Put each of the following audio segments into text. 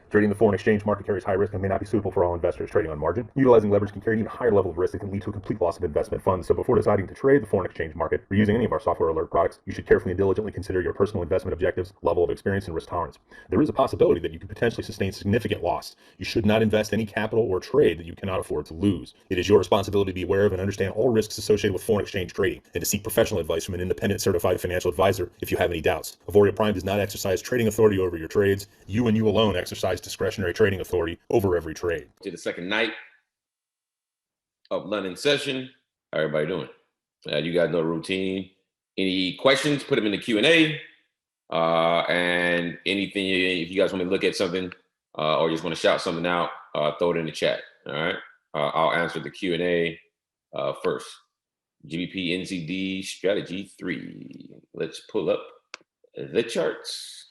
Trading the foreign exchange market carries high risk and may not be suitable for all investors. Trading on margin, utilizing leverage can carry an even higher level of risk that can lead to a complete loss of investment funds. So before deciding to trade the foreign exchange market or using any of our software alert products, you should carefully and diligently consider your personal investment objectives, level of experience, and risk tolerance. There is a possibility that you could potentially sustain significant loss. You should not invest any capital or trade that you cannot afford to lose. It is your responsibility to be aware of and understand all risks associated with foreign exchange trading and to seek professional advice from an independent certified financial advisor if you have any doubts. Auvoria Prime does not exercise trading authority over your trades. You and you alone exercise discretionary trading authority over every trade. To the second night of London session. How everybody doing? You guys know the routine. Any questions, put them in the Q&A. And anything, if you guys want me to look at something or just want to shout something out, throw it in the chat. All right. I'll answer the Q&A first. GBP NZD strategy 3. Let's pull up the charts.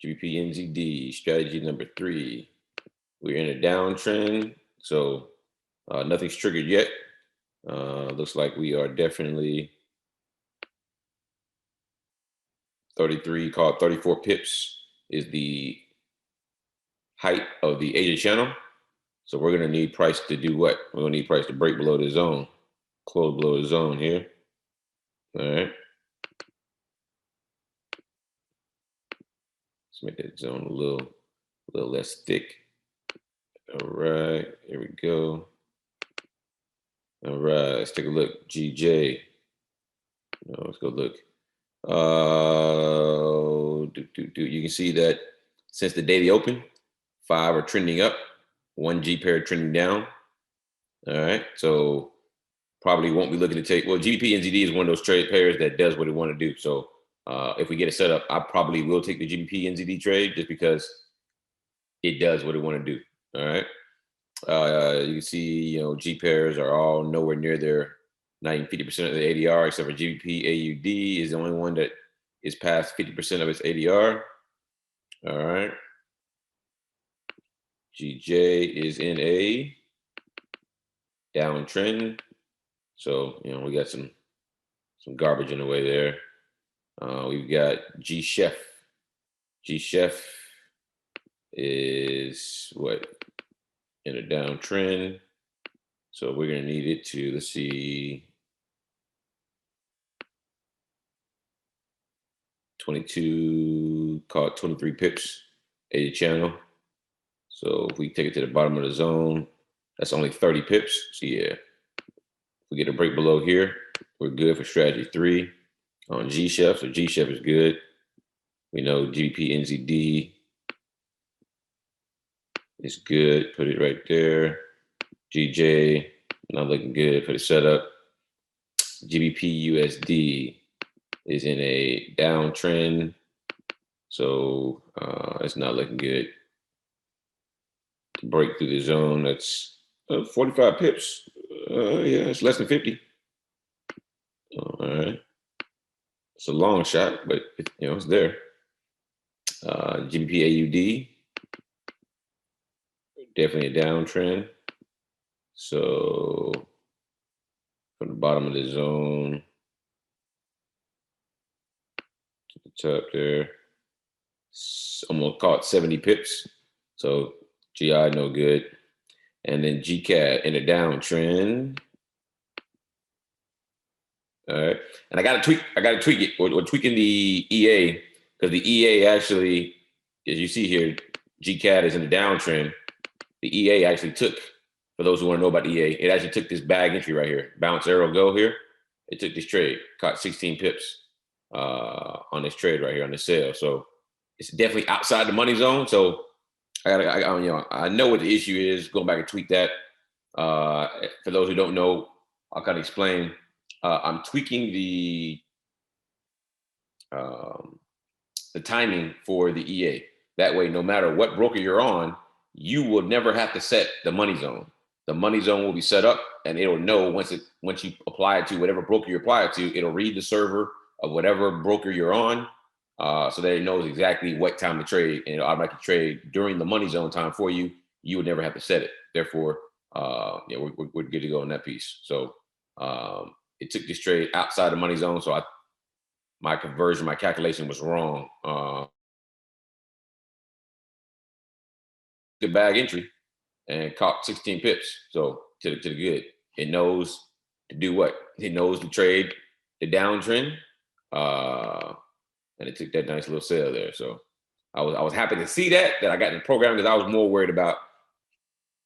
GBP NZD strategy number 3. We're in a downtrend, so nothing's triggered yet. Looks like we are definitely 33, call it 34 pips is the height of the Asia channel. So we're going to need price to do what? We're going to need price to break below the zone, close below the zone here. All right. Let's make that zone a little less thick. All right, here we go. All right, let's take a look. GJ. Let's go look. You can see that since the daily open, 5 are trending up, 1 G pair trending down. All right, so probably won't be looking to take. Well, GBP NZD is one of those trade pairs that does what it want to do. So if we get it set up, I probably will take the GBP NZD trade just because it does what it want to do. All right. You can see, G pairs are all nowhere near their 50% of the ADR, except for GBP AUD is the only one that is past 50% of its ADR. All right. GJ is in a downtrend. So, we got some garbage in the way there. We've got G Chef. G Chef is what? In a downtrend. So we're going to need it to, let's see, 22, call it 23 pips, a channel. So if we take it to the bottom of the zone, that's only 30 pips. So yeah, if we get a break below here, we're good for strategy 3 on G Chef. So G Chef is good. We know GBP NZD is good. Put it right there. GJ, not looking good for the setup. GBP USD is in a downtrend. So it's not looking good to break through the zone. That's 45 pips. Yeah, it's less than 50. All right. It's a long shot, but it's there. GBP AUD, definitely a downtrend. So from the bottom of the zone to the top there, almost caught 70 pips. So GI no good. And then GCAD in a downtrend. All right. And I gotta tweak it. We're tweaking the EA because the EA actually, as you see here, GCAD is in a downtrend. The EA actually took, for those who want to know about EA, it actually took this bag entry right here, bounce AIRO go here. It took this trade, caught 16 pips on this trade right here on the sale. So it's definitely outside the money zone. So I know what the issue is. Going back and tweak that. For those who don't know, I'll kind of explain. I'm tweaking the timing for the EA. That way, no matter what broker you're on, you will never have to set the money zone. The money zone will be set up, and it'll know once you apply it to whatever broker you apply it to, it'll read the server of whatever broker you're on, so that it knows exactly what time to trade, and it'll automatically trade during the money zone time for you. You would never have to set it. Therefore, yeah, we're good to go on that piece. So it took this trade outside the money zone, so my conversion, my calculation was wrong. The bag entry and caught 16 pips. So to the good. It knows to do what? It knows to trade the downtrend. And it took that nice little sale there. So I was happy to see that I got in the program, because I was more worried about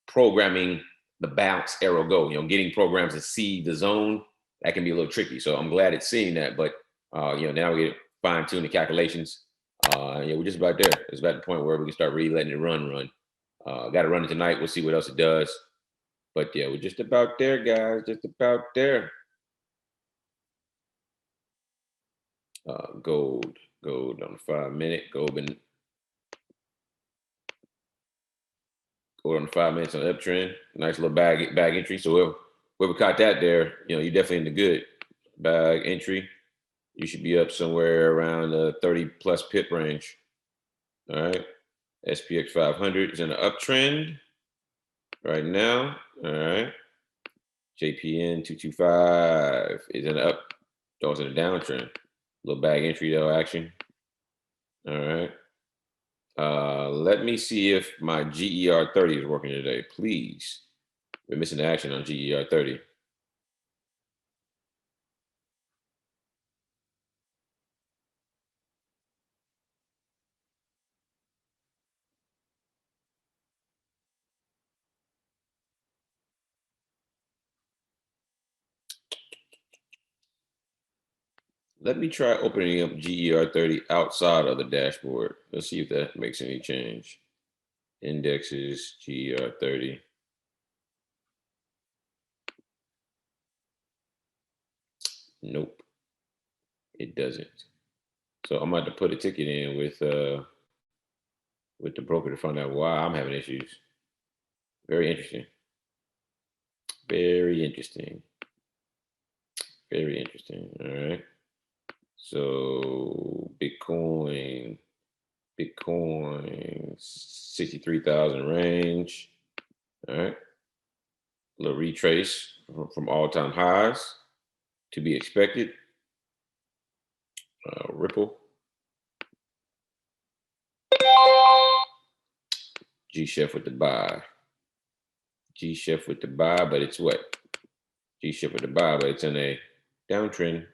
programming the bounce arrow go, getting programs to see the zone. That can be a little tricky. So I'm glad it's seeing that, but now we get fine tune the calculations. Yeah, we're just about there. It's about the point where we can start really letting it run. Got to run it tonight. We'll see what else it does. But yeah, we're just about there, guys. Just about there. Gold on the 5 minute. Gold on the 5 minutes on the uptrend. Nice little bag entry. So whoever caught that there, you're definitely in the good bag entry. You should be up somewhere around the 30 plus pip range. All right. SPX 500 is in the uptrend right now. All right. JPN 225 is in the up. Those in the downtrend. Little bag entry though action. All right. Let me see if my GER 30 is working today, please. We're missing the action on GER 30. Let me try opening up GER 30 outside of the dashboard. Let's see if that makes any change. Indexes, GER 30. Nope, it doesn't. So I'm about to put a ticket in with the broker to find out why I'm having issues. Very interesting. Very interesting. Very interesting. All right. So Bitcoin 63,000 range. All right. A little retrace from all-time highs to be expected. Ripple. G-Chef with the buy. G-Chef with the buy, but it's what? G-Chef with the buy, but it's in a downtrend.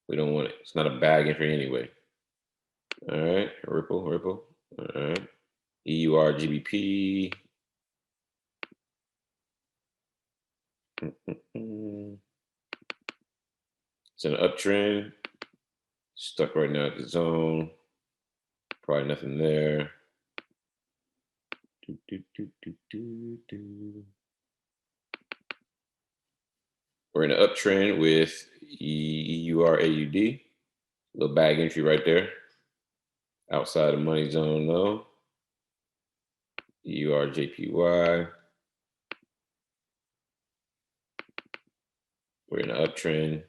We don't want it. It's not a bag entry anyway. All right, Ripple. All right, EUR GBP. It's an uptrend. Stuck right now at the zone. Probably nothing there. We're in an uptrend with EUR AUD. Little bag entry right there. Outside the money zone though. EUR JPY. We're in an uptrend.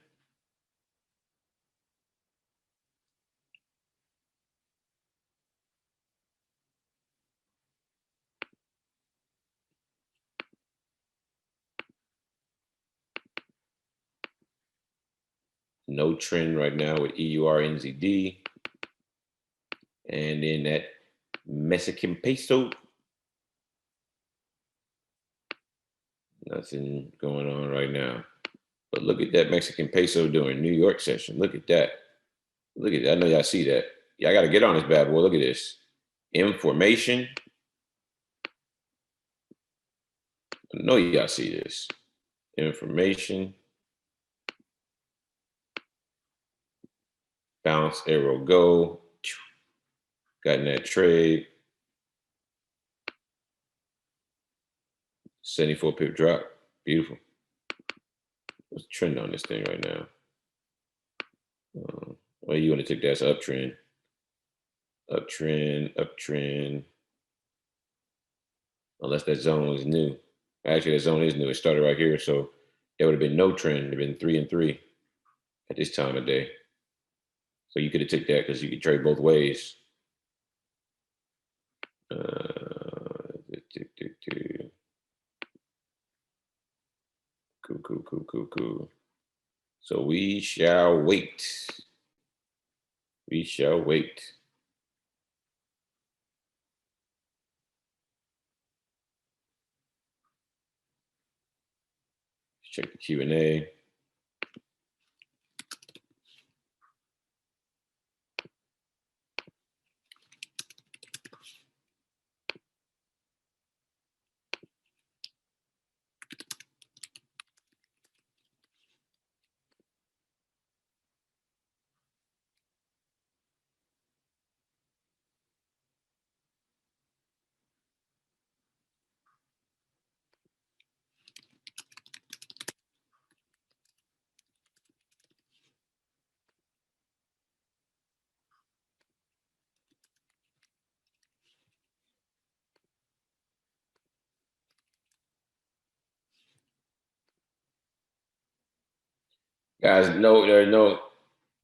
No trend right now with EUR NZD. And then that Mexican peso. Nothing going on right now. But look at that Mexican peso doing New York session. Look at that. Look at that. I know y'all see that. Yeah, I got to get on this bad boy. Look at this. Information. I know y'all see this. Information. Bounce, arrow, go. Got in that trade. 74 pip drop. Beautiful. What's the trend on this thing right now? Well, you want to take that as uptrend. Uptrend. Unless that zone is new. Actually, that zone is new. It started right here. So there would have been no trend. It would have been 3 and 3 at this time of day. So you could have took that because you could trade both ways. Cool. So we shall wait. We shall wait. Check the Q&A. Guys, no, there's no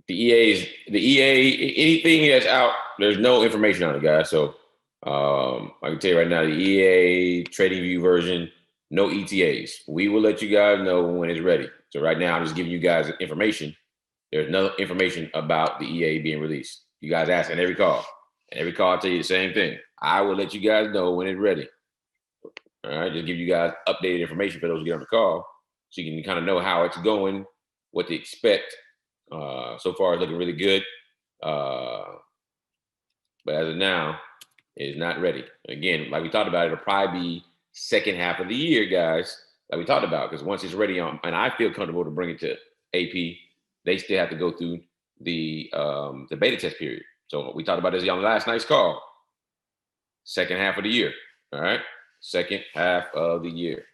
the EA, anything that's out, there's no information on it, guys. So I can tell you right now, the EA Trading View version, no ETAs. We will let you guys know when it's ready. So right now, I'm just giving you guys information. There's no information about the EA being released. You guys ask in every call. And every call, I'll tell you the same thing. I will let you guys know when it's ready. All right, just give you guys updated information for those who get on the call, so you can kind of know how it's going, what to expect. So far, it's looking really good. But as of now, it is not ready. Again, like we talked about, it'll probably be second half of the year, guys, like we talked about, because once it's ready on, and I feel comfortable to bring it to AP, they still have to go through the beta test period. So we talked about this on last night's call. Second half of the year. All right. Second half of the year.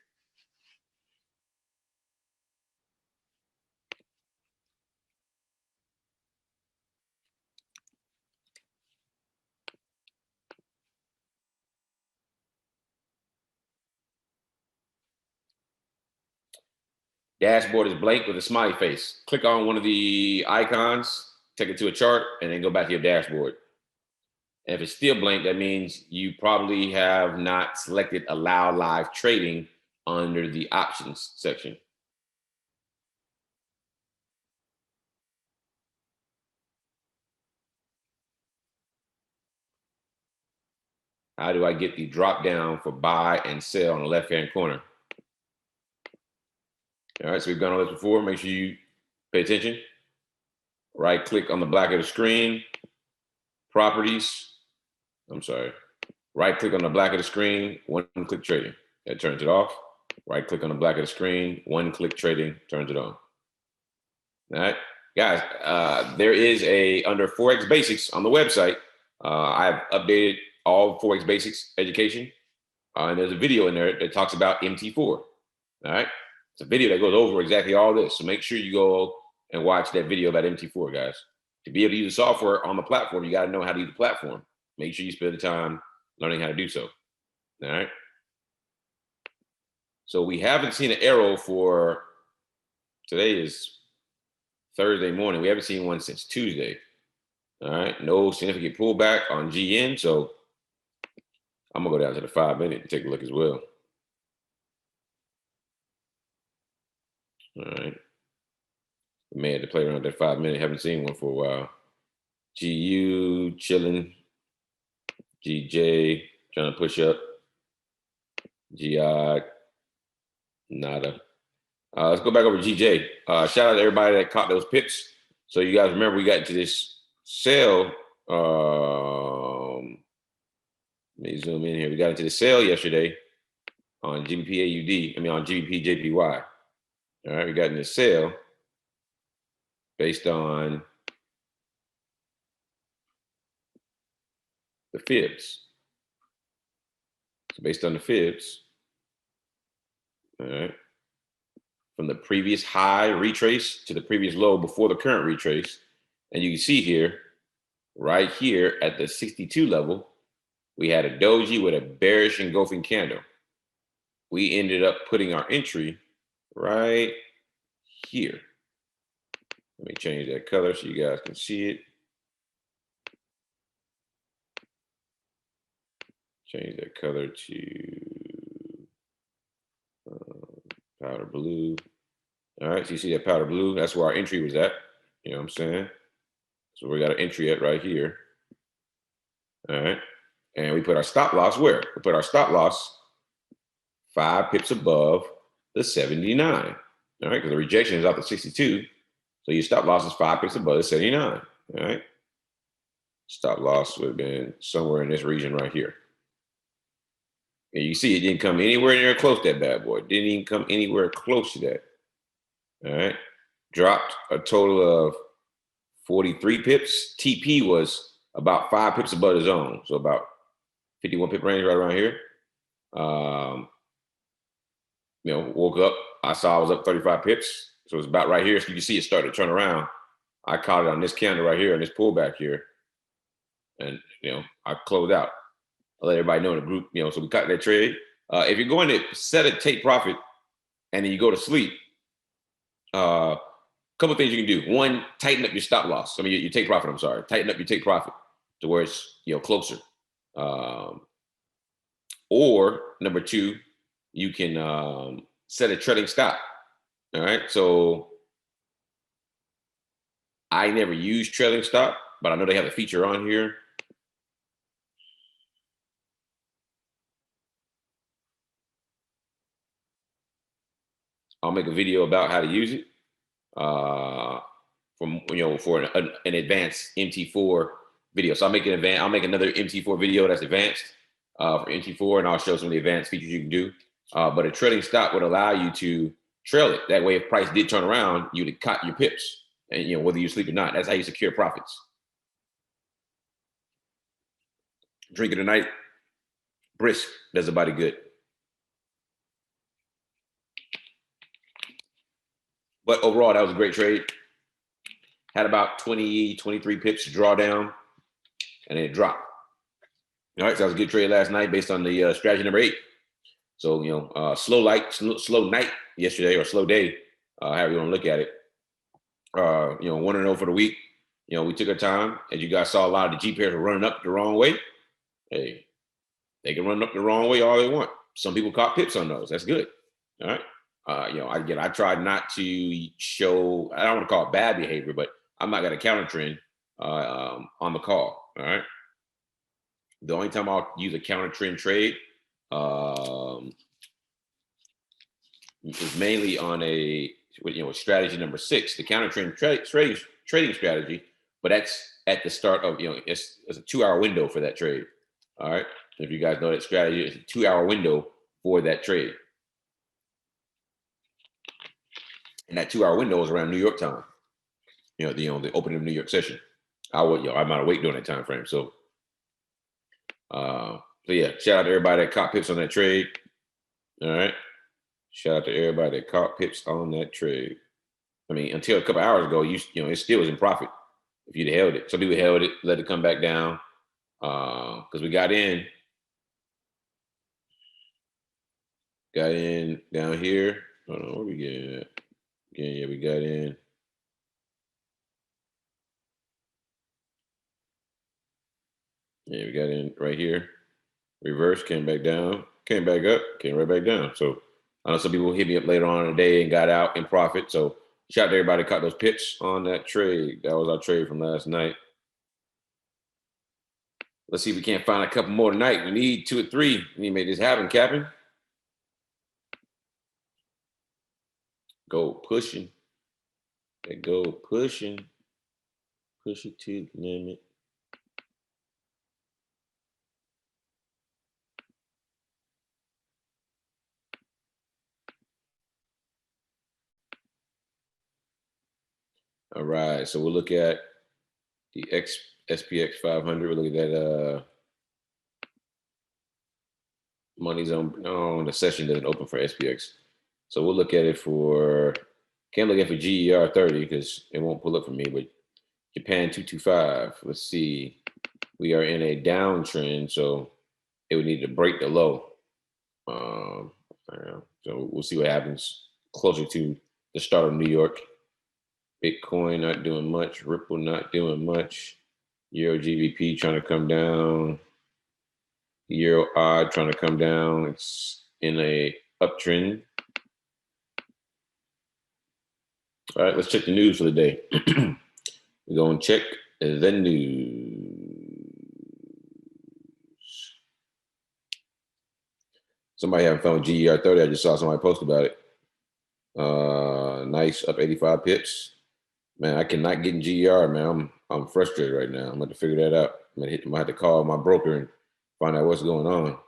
Dashboard is blank with a smiley face. Click on one of the icons, take it to a chart, and then go back to your dashboard. And if it's still blank, that means you probably have not selected Allow Live Trading under the Options section. How do I get the drop down for buy and sell on the left-hand corner? All right, so we've gone over this before. Make sure you pay attention. Right click on the black of the screen, properties. I'm sorry. Right click on the black of the screen, one click trading. That turns it off. Right click on the black of the screen, one click trading, turns it on. All right, guys, there is under Forex Basics on the website. I've updated all Forex Basics education. And there's a video in there that talks about MT4. All right, it's a video that goes over exactly all this. So make sure you go and watch that video about MT4, guys. To be able to use the software on the platform, you got to know how to use the platform. Make sure you spend the time learning how to do so. All right. So we haven't seen an AIRO for, today is Thursday morning. We haven't seen one since Tuesday. All right. No significant pullback on GN. So I'm going to go down to the 5-minute and take a look as well. All right. May have to play around that 5-minute. Haven't seen one for a while. GU chilling. GJ trying to push up. GI nada. Let's go back over to GJ. Shout out to everybody that caught those pips. So you guys remember we got into this sale. Let me zoom in here. We got into the sale yesterday on GBP AUD. I mean on GBP JPY. All right, we got in the sale based on the fibs. So based on the fibs, all right, from the previous high retrace to the previous low before the current retrace. And you can see here, right here at the 62 level, we had a doji with a bearish engulfing candle. We ended up putting our entry right here. Let me change that color so you guys can see it. change that color to powder blue. All right, so you see that powder blue? That's where our entry was at. You know what I'm saying? So we got an entry at right here. All right. And we put our stop loss where? We put our stop loss 5 pips above the 79. All right, because the rejection is out to 62. So your stop loss is 5 pips above the 79. All right. Stop loss would have been somewhere in this region right here. And you see it didn't come anywhere near close to that bad boy. Didn't even come anywhere close to that. All right. Dropped a total of 43 pips. TP was about 5 pips above the zone. So about 51 pip range right around here. Woke up. I saw I was up 35 pips. So it's about right here. So you can see it start to turn around. I caught it on this candle right here and this pullback here. And, I closed out. I let everybody know in the group, so we cut that trade. If you're going to set a take profit and then you go to sleep, a couple of things you can do. One, tighten up your stop loss. I mean, your take profit, I'm sorry. Tighten up your take profit to where it's, closer. Or number two, you can set a trailing stop. All right. So I never use trailing stop, but I know they have a feature on here. I'll make a video about how to use it for an advanced MT4 video. So I'll make another MT4 video that's advanced for MT4, and I'll show some of the advanced features you can do. But a trailing stop would allow you to trail it. That way, if price did turn around, you would cut your pips, and whether you sleep or not. That's how you secure profits. Drink it tonight, brisk, does the body good. But overall, that was a great trade. Had about 20, 23 pips to draw down, and then it dropped. All right, so that was a good trade last night based on the strategy number 8. So, slow night yesterday, or slow day, however you want to look at it. 1-0 for the week. We took our time. As you guys saw, a lot of the G pairs were running up the wrong way. Hey, they can run up the wrong way all they want. Some people caught pips on those. That's good. All right. I tried not to show, I don't want to call it bad behavior, but I'm not going to counter trend on the call. All right. The only time I'll use a counter trend trade is mainly on a strategy number 6, the counter trend trading strategy, but that's at the start of, it's a 2-hour window for that trade. All right. If you guys know that strategy, it's a 2-hour window for that trade. And that 2-hour window is around New York time. The opening of the New York session. I'm out of wait during that time frame. So yeah, shout out to everybody that caught pips on that trade. All right. Shout out to everybody that caught pips on that trade. I mean, until a couple hours ago, it still was in profit if you'd held it. Some people held it, let it come back down. Because we got in down here. Hold on, where we getting at? Yeah, we got in. Yeah, we got in right here. Reverse, came back down, came back up, came right back down. So I know some people hit me up later on in the day and got out in profit. So shout out to everybody that caught those pips on that trade. That was our trade from last night. Let's see if we can't find a couple more tonight. We need 2 or 3. We need to make this happen, Captain. Go pushing. They go pushing. Push it to the limit. All right. So we'll look at the SPX 500. We'll look at that money zone. No, the session doesn't open for SPX. So we'll look at it can't look at it for GER 30 because it won't pull up for me, but Japan 225. Let's see. We are in a downtrend, so it would need to break the low. So we'll see what happens closer to the start of New York. Bitcoin not doing much. Ripple not doing much. Euro GBP trying to come down. Euro odd trying to come down. It's in a uptrend. All right, let's check the news for the day. We're going to check the news. Somebody having fun with GER 30. I just saw somebody post about it. Nice, up 85 pips. Man, I cannot get in GER, man. I'm frustrated right now. I'm going to figure that out. I'm going to have to call my broker and find out what's going on.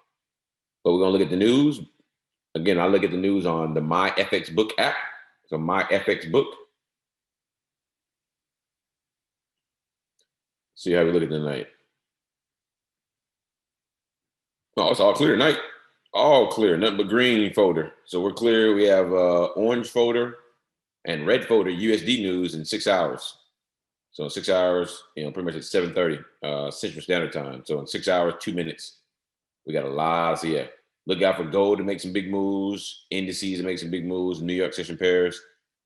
But we're going to look at the news. Again, I look at the news on the MyFX Book app. So MyFX Book. See how we look at the night. Oh, it's all clear tonight. All clear, nothing but green folder. So we're clear. We have orange folder and red folder USD news in 6 hours. So in 6 hours, pretty much at 7:30 Central Standard Time. So in 6 hours, 2 minutes, we got a lot. So yeah, look out for gold to make some big moves, indices to make some big moves, New York session pairs.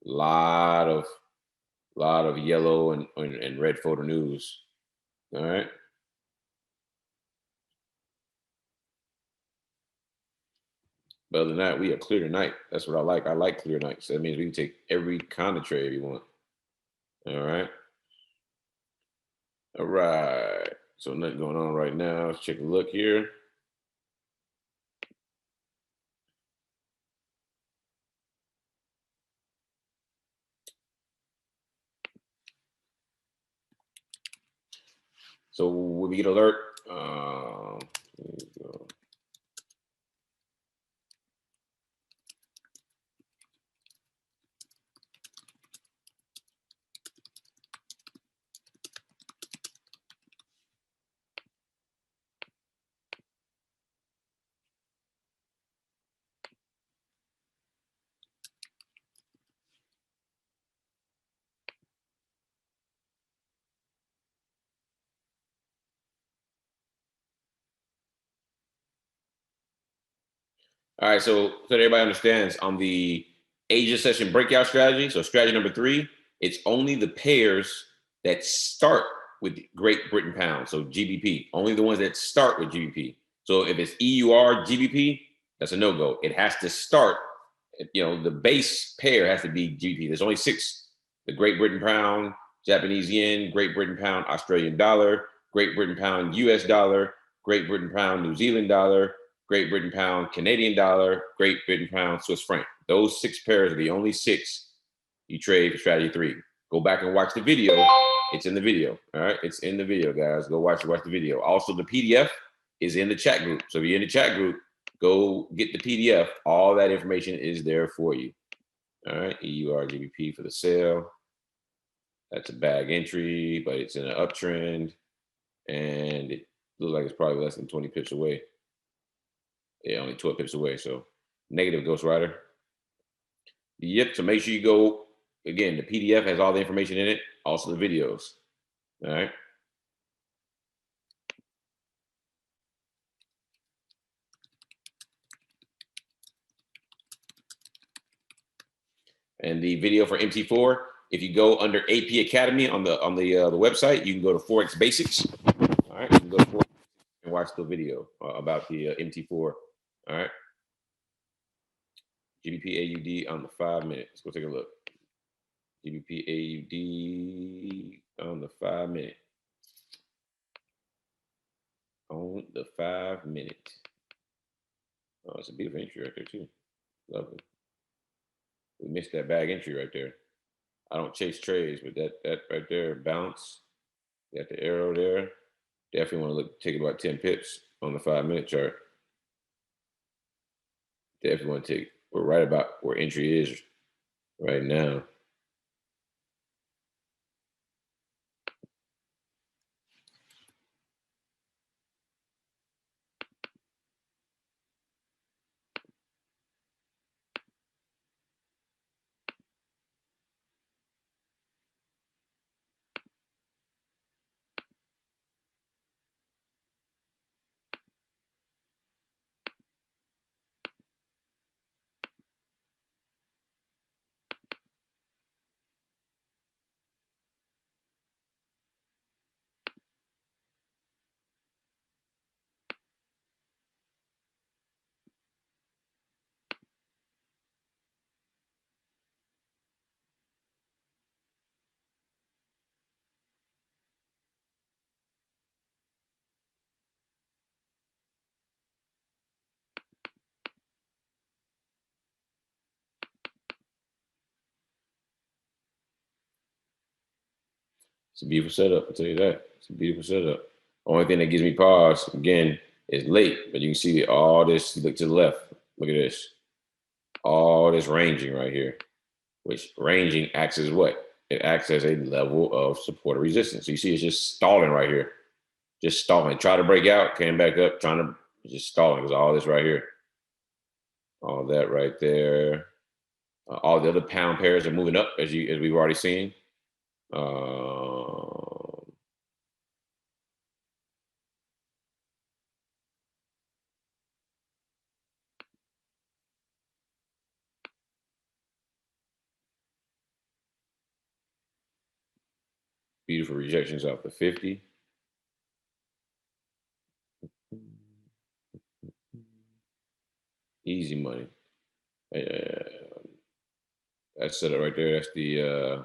Lot of yellow and red folder news. All right. But other than that, we are clear tonight. That's what I like. I like clear nights. That means we can take every kind of trade we want. All right. All right. So nothing going on right now. Let's check a look here. So when we get alert, here we go. All right, so that everybody understands on the Asia session breakout strategy, so strategy number 3, it's only the pairs that start with Great Britain pound, so GBP, only the ones that start with GBP. So if it's EUR GBP, that's a no-go. It has to start, the base pair has to be GBP. There's only 6, the Great Britain pound, Japanese yen, Great Britain pound, Australian dollar, Great Britain pound, US dollar, Great Britain pound, New Zealand dollar, Great Britain pound, Canadian dollar, Great Britain pound, Swiss franc. Those 6 pairs are the only 6 you trade for strategy 3. Go back and watch the video. It's in the video. All right. It's in the video, guys. Go watch the video. Also, the PDF is in the chat group. So if you're in the chat group, go get the PDF. All that information is there for you. All right. EUR GBP for the sale. That's a bag entry, but it's in an uptrend. And it looks like it's probably less than 20 pips away. Yeah, only 12 pips away. So negative, Ghost Rider. Yep. So make sure you go. Again, the PDF has all the information in it. Also the videos. All right. And the video for MT4, if you go under AP Academy on the website, you can go to Forex Basics. All right. You can go to Forex and watch the video about the MT4. All right. GBP AUD on the 5 minute. Let's go take a look. GBP AUD on the 5 minute. On the 5 minute. Oh, it's a beautiful entry right there too. Lovely. We missed that bag entry right there. I don't chase trades, but that right there, bounce. Got the arrow there. Definitely want to take about 10 pips on the 5 minute chart. Definitely want to take. We're right about where entry is right now. It's a beautiful setup. I'll tell you that. It's a beautiful setup. Only thing that gives me pause again is late, but you can see all this. Look to the left. Look at this. All this ranging right here, which ranging acts as what? It acts as a level of support or resistance. So you see, it's just stalling right here. Just stalling. Try to break out, came back up, trying to just stalling. Because all this right here, all that right there. All the other pound pairs are moving up as we've already seen. Beautiful rejections off the 50. Easy money. That's set up right there. That's the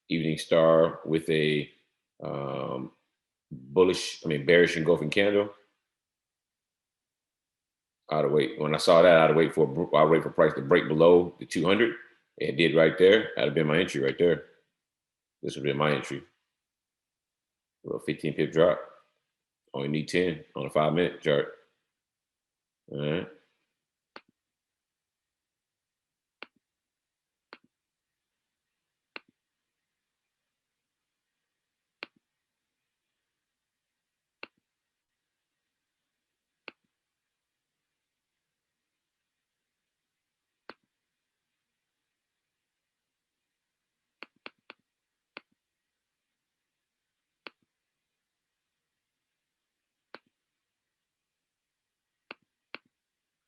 evening star with a bearish engulfing candle. I'd wait. When I saw that, I'd wait for price to break below the 200. It did right there. That'd have been my entry right there. This would have been my entry. A little 15 pip drop. Only need 10 on a 5-minute chart. All right.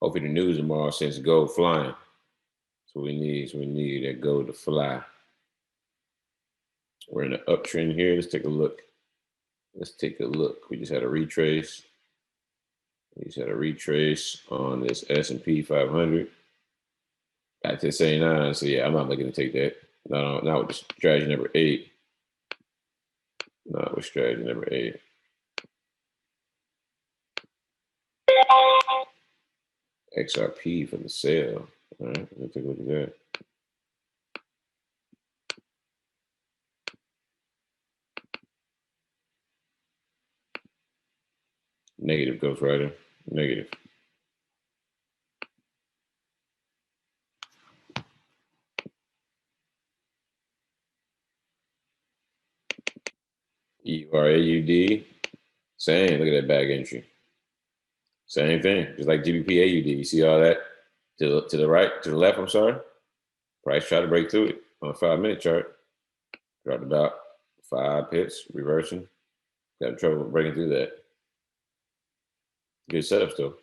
Hopefully the news tomorrow sends gold flying. So we need that gold to fly. We're in an uptrend here. Let's take a look. We just had a retrace. On this S&P 500. Got to 79. So yeah, I'm not looking to take that. Not with strategy number 8. Not with strategy number 8. XRP for the sale. All right, let's take a look at that. Negative, ghostwriter. Negative. EURAUD. Same. Look at that bag entry. Same thing. Just like GBP AUD. You see all that to the right, to the left, I'm sorry. Price try to break through it on a 5-minute chart. Dropped about 5 pips, reversing. Got in trouble breaking through that. Good setup still.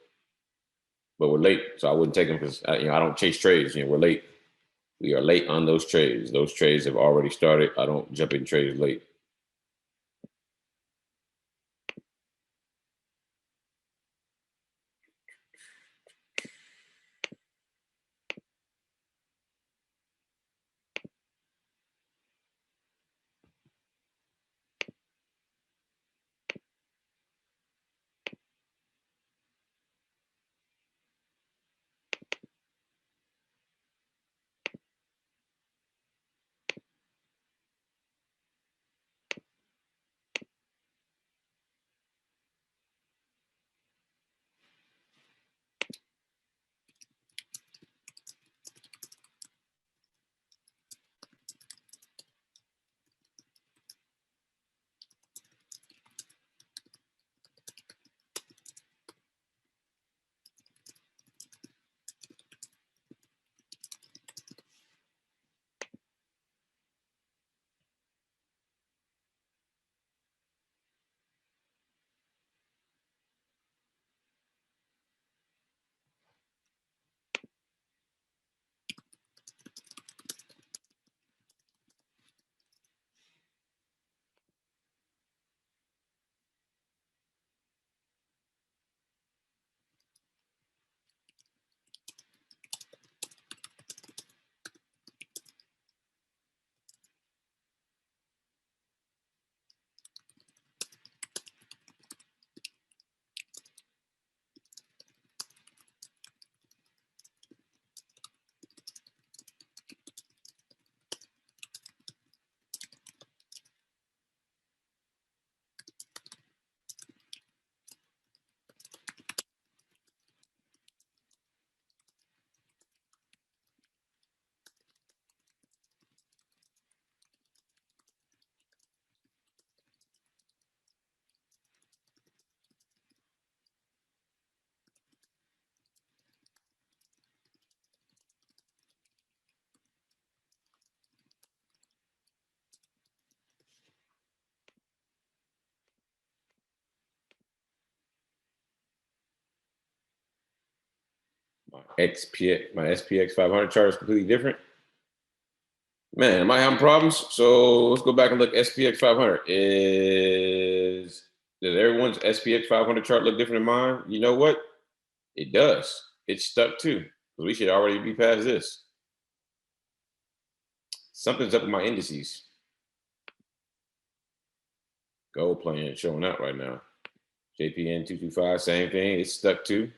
But we're late, so I wouldn't take them because I don't chase trades. We're late. We are late on those trades. Those trades have already started. I don't jump in trades late. My SPX 500 chart is completely different. Man, am I having problems? So let's go back and look. SPX 500 does everyone's SPX 500 chart look different than mine? You know what? It does. It's stuck too. We should already be past this. Something's up with my indices. Gold playing showing out right now. JPN 225, same thing. It's stuck too.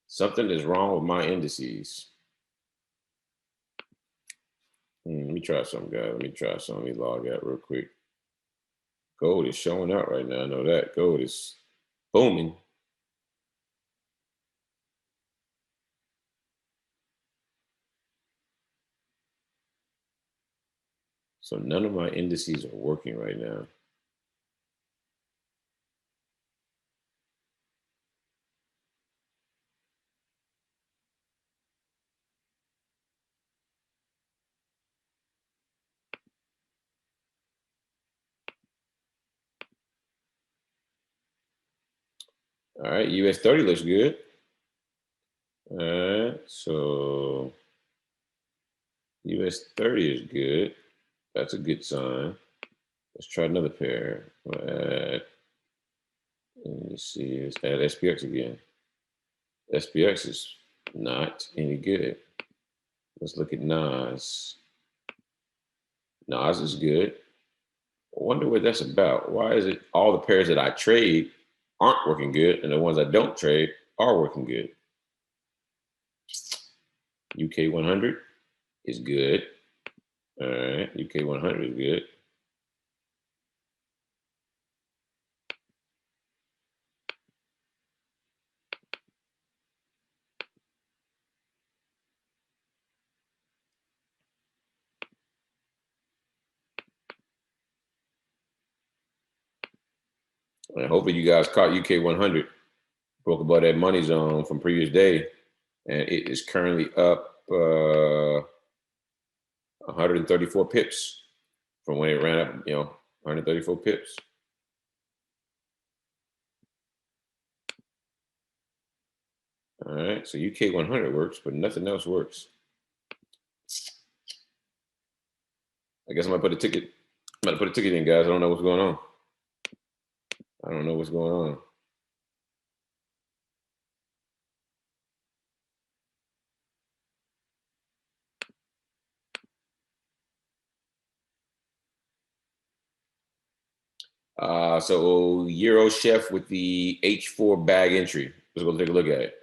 Something is wrong with my indices. Let me try something, guys. Let me log out real quick. Gold is showing out right now. I know that. Gold is booming. So none of my indices are working right now. All right, US 30 looks good. All right, so US 30 is good. That's a good sign. Let's try another pair. Let me see, let's add SPX again. SPX is not any good. Let's look at NAS. NAS is good. I wonder what that's about. Why is it all the pairs that I trade aren't working good and the ones I don't trade are working good? UK 100 is good. All right, UK 100 is good. And hopefully you guys caught UK 100. Broke above that money zone from previous day. And it is currently up 134 pips from when it ran up, 134 pips. All right, so UK 100 works, but nothing else works. I guess I'm gonna put a ticket. I'm gonna put a ticket in, guys. I don't know what's going on. I don't know what's going on. So Euro Chef with the H4 bag entry. Let's go take a look at it.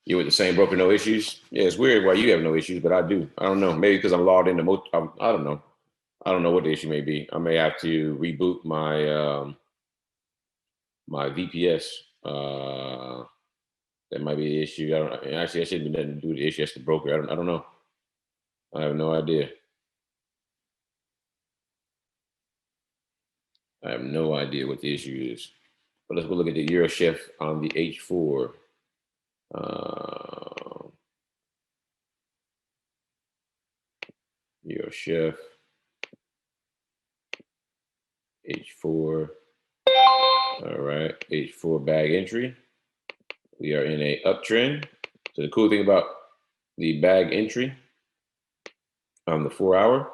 You with the same broker, no issues? Yeah, it's weird why you have no issues, but I do. I don't know. Maybe because I'm logged into most. I don't know. I don't know what the issue may be. I may have to reboot my my VPS. That might be the issue. I don't. Actually, I shouldn't be nothing to do with the issue. That's the broker. I don't know. I have no idea. I have no idea what the issue is. But let's go look at the Euro Chef on the H4. Euro Chef H4. All right, H4 bag entry. We are in a uptrend. So the cool thing about the bag entry on the 4 hour,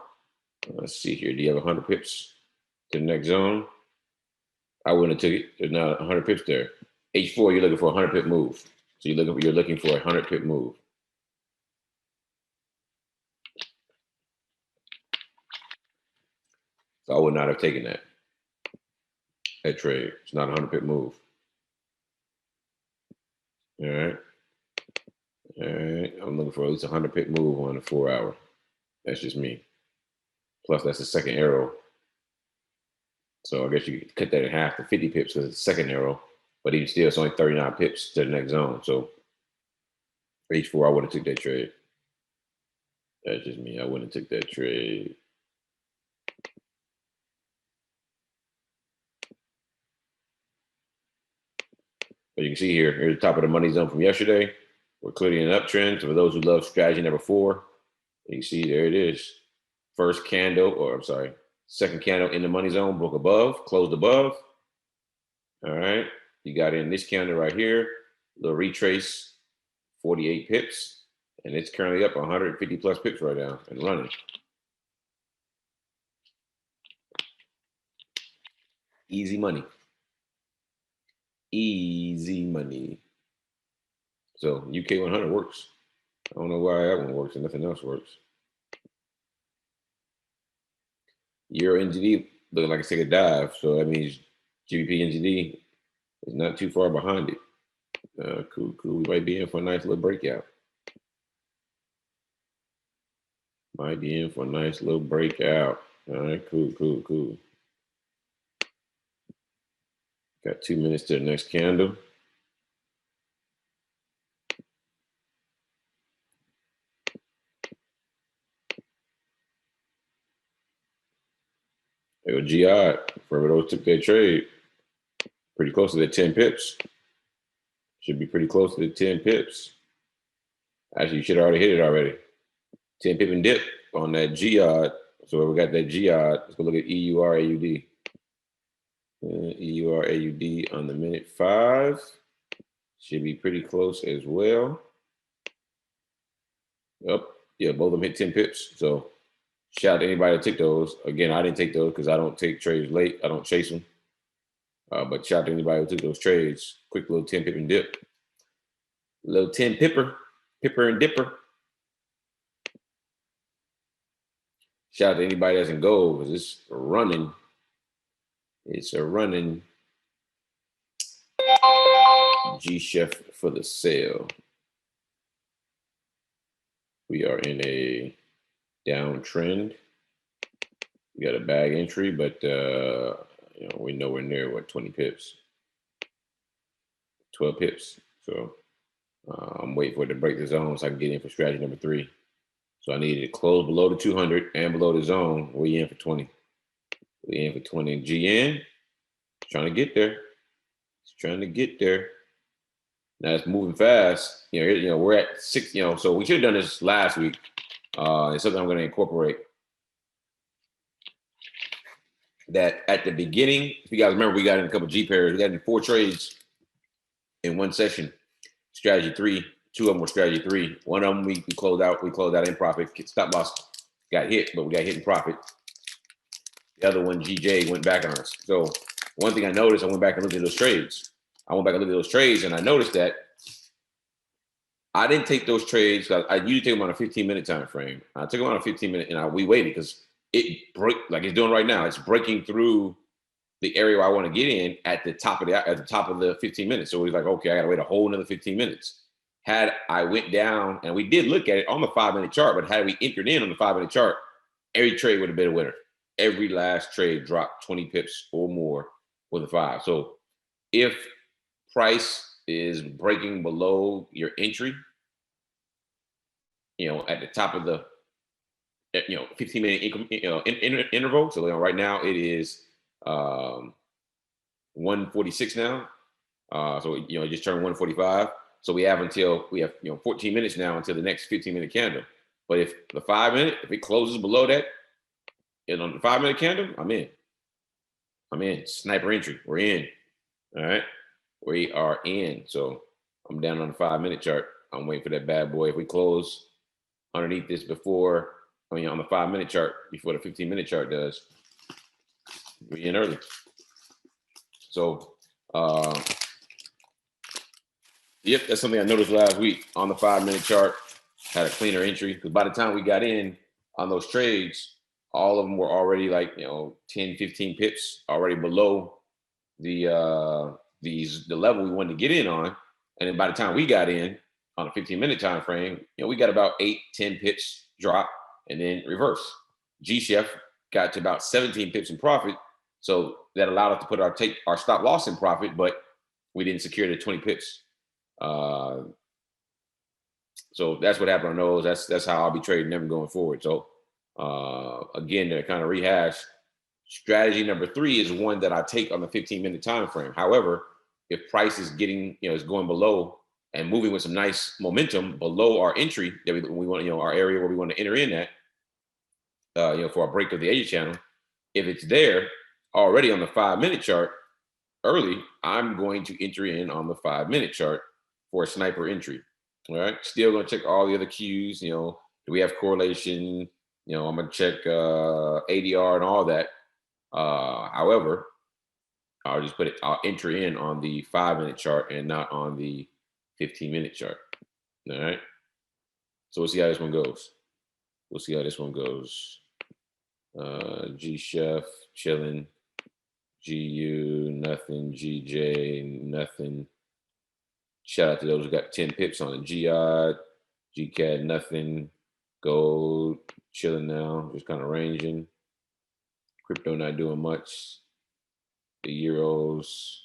let's see here. Do you have 100 pips to the next zone? I wouldn't have took it. There's not 100 pips there. H4, you're looking for a 100 pip move. So you're looking for a 100 pip move. So I would not have taken that trade. It's not a 100 pip move. All right. All right. I'm looking for at least a 100 pip move on the 4 hour. That's just me. Plus, that's the second arrow. So I guess you could cut that in half to 50 pips because it's the second arrow. But even still, it's only 39 pips to the next zone. So for H4, I would have took that trade. That's just me. I wouldn't have took that trade. But you can see here, here's the top of the money zone from yesterday. We're clearly in an uptrend. So for those who love strategy number 4, you can see there it is. First candle, or I'm sorry, second candle in the money zone, broke above, closed above. All right. You got in this candle right here. Little retrace, 48 pips, and it's currently up 150 plus pips right now and running. Easy money. Easy money. So UK 100 works. I don't know why that one works and nothing else works. Euro NGD looking like it's taking a dive, so that means GBP NGD is not too far behind it. Cool. We might be in for a nice little breakout. Might be in for a nice little breakout. All right, cool. Got 2 minutes to the next candle. There go GI. Whoever those took their trade. Pretty close to the 10 pips. Should be pretty close to the 10 pips. Actually, you should have already hit it already. 10 pip and dip on that GI. So we got that GI. Let's go look at EURAUD. EURAUD on the minute 5. Should be pretty close as well. Yep. Yeah, both of them hit 10 pips. So shout out to anybody that took those. Again, I didn't take those because I don't take trades late. I don't chase them. But shout out to anybody who took those trades. Quick little 10 pip and dip. Little 10 pipper and dipper. Shout out to anybody that's in gold because it's running. It's a running G-Chef for the sale. We are in a downtrend. We got a bag entry, but we're nowhere near 20 pips, 12 pips. So I'm waiting for it to break the zone so I can get in for strategy number 3. So I needed to close below the 200 and below the zone. We in for 20. We in for 20. GN, trying to get there. It's trying to get there. Now it's moving fast. We're at 6. So we should have done this last week. It's something I'm going to incorporate. That at the beginning, if you guys remember, we got in a couple G pairs. We got in 4 trades in one session. Strategy 3. 2 of them were strategy 3. One of them we closed out. We closed out in profit. Stop loss got hit, but we got hit in profit. The other one, GJ, went back on us. So one thing I noticed, I went back and looked at those trades. And I noticed that I didn't take those trades. I usually take them on a 15-minute time frame. I took them on a 15-minute, and we waited because it broke like it's doing right now. It's breaking through the area where I want to get in at the top of the 15 minutes. So it was like, okay, I got to wait a whole another 15 minutes. Had I went down, and we did look at it on the 5-minute chart, but had we entered in on the 5-minute chart, every trade would have been a winner. Every last trade dropped 20 pips or more with a 5. So if price is breaking below your entry, at the top of the 15-minute interval. So right now it is 146 now. So it just turned 145. So we have 14 minutes now until the next 15-minute candle. But if the 5-minute, if it closes below that, and on the 5-minute candle, I'm in. Sniper entry. We're in. All right. We are in. So I'm down on the 5-minute chart. I'm waiting for that bad boy. If we close underneath this on the 5-minute chart before the 15-minute chart does, we in early. So, yep, that's something I noticed last week on the 5-minute chart. Had a cleaner entry because by the time we got in on those trades, all of them were already 10, 15 pips already below the level we wanted to get in on. And then by the time we got in on a 15-minute time frame, we got about 8, 10 pips drop and then reverse. G-Chef got to about 17 pips in profit. So that allowed us to put our stop loss in profit, but we didn't secure the 20 pips. So that's what happened on those. That's how I'll be trading them going forward. So again, to kind of rehash, strategy number 3 is one that I take on the 15-minute time frame. However, if price is getting, is going below and moving with some nice momentum below our entry that we want, our area where we want to enter in at, for our break of the Asia channel, if it's there already on the 5-minute chart early, I'm going to enter in on the 5-minute chart for a sniper entry. All right. Still gonna check all the other cues. You know, do we have correlation? You know, I'm gonna check ADR and all that. However, I'll just put it. I'll enter in on the 5-minute chart and not on the 15-minute chart. All right. So we'll see how this one goes. We'll see how this one goes. G Chef chilling. GU nothing. GJ nothing. Shout out to those who got 10 pips on it. GOD, GCAD nothing. Gold chilling now, just kind of ranging. Crypto not doing much. The euros.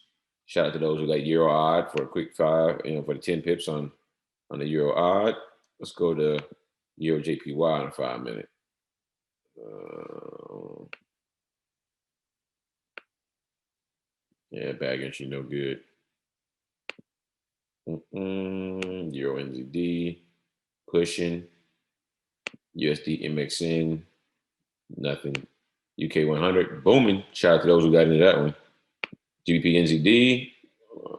Shout out to those who got euro odd for a quick 5. You know, for the 10 pips on the euro odd. Let's go to euro JPY in a 5-minute. Yeah, bag entry no good. Euro NZD pushing. USD MXN nothing. UK 100 booming. Shout out to those who got into that one. GBP NZD.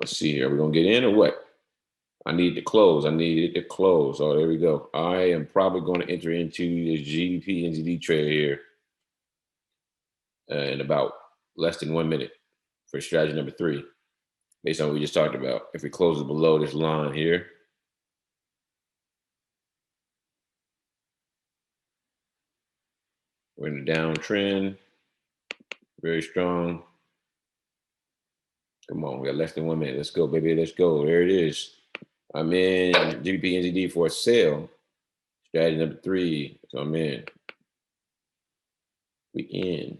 Let's see here. Are we gonna get in or what? I need to close. I need it to close. Oh, there we go. I am probably going to enter into this GBP NZD trade here in about less than 1 minute for strategy number 3, based on what we just talked about. If it closes below this line here, we're in a downtrend, very strong. Come on, we got less than 1 minute. Let's go, baby. Let's go. There it is. I'm in GBP NZD for a sale. Strategy number 3. So I'm in. We in.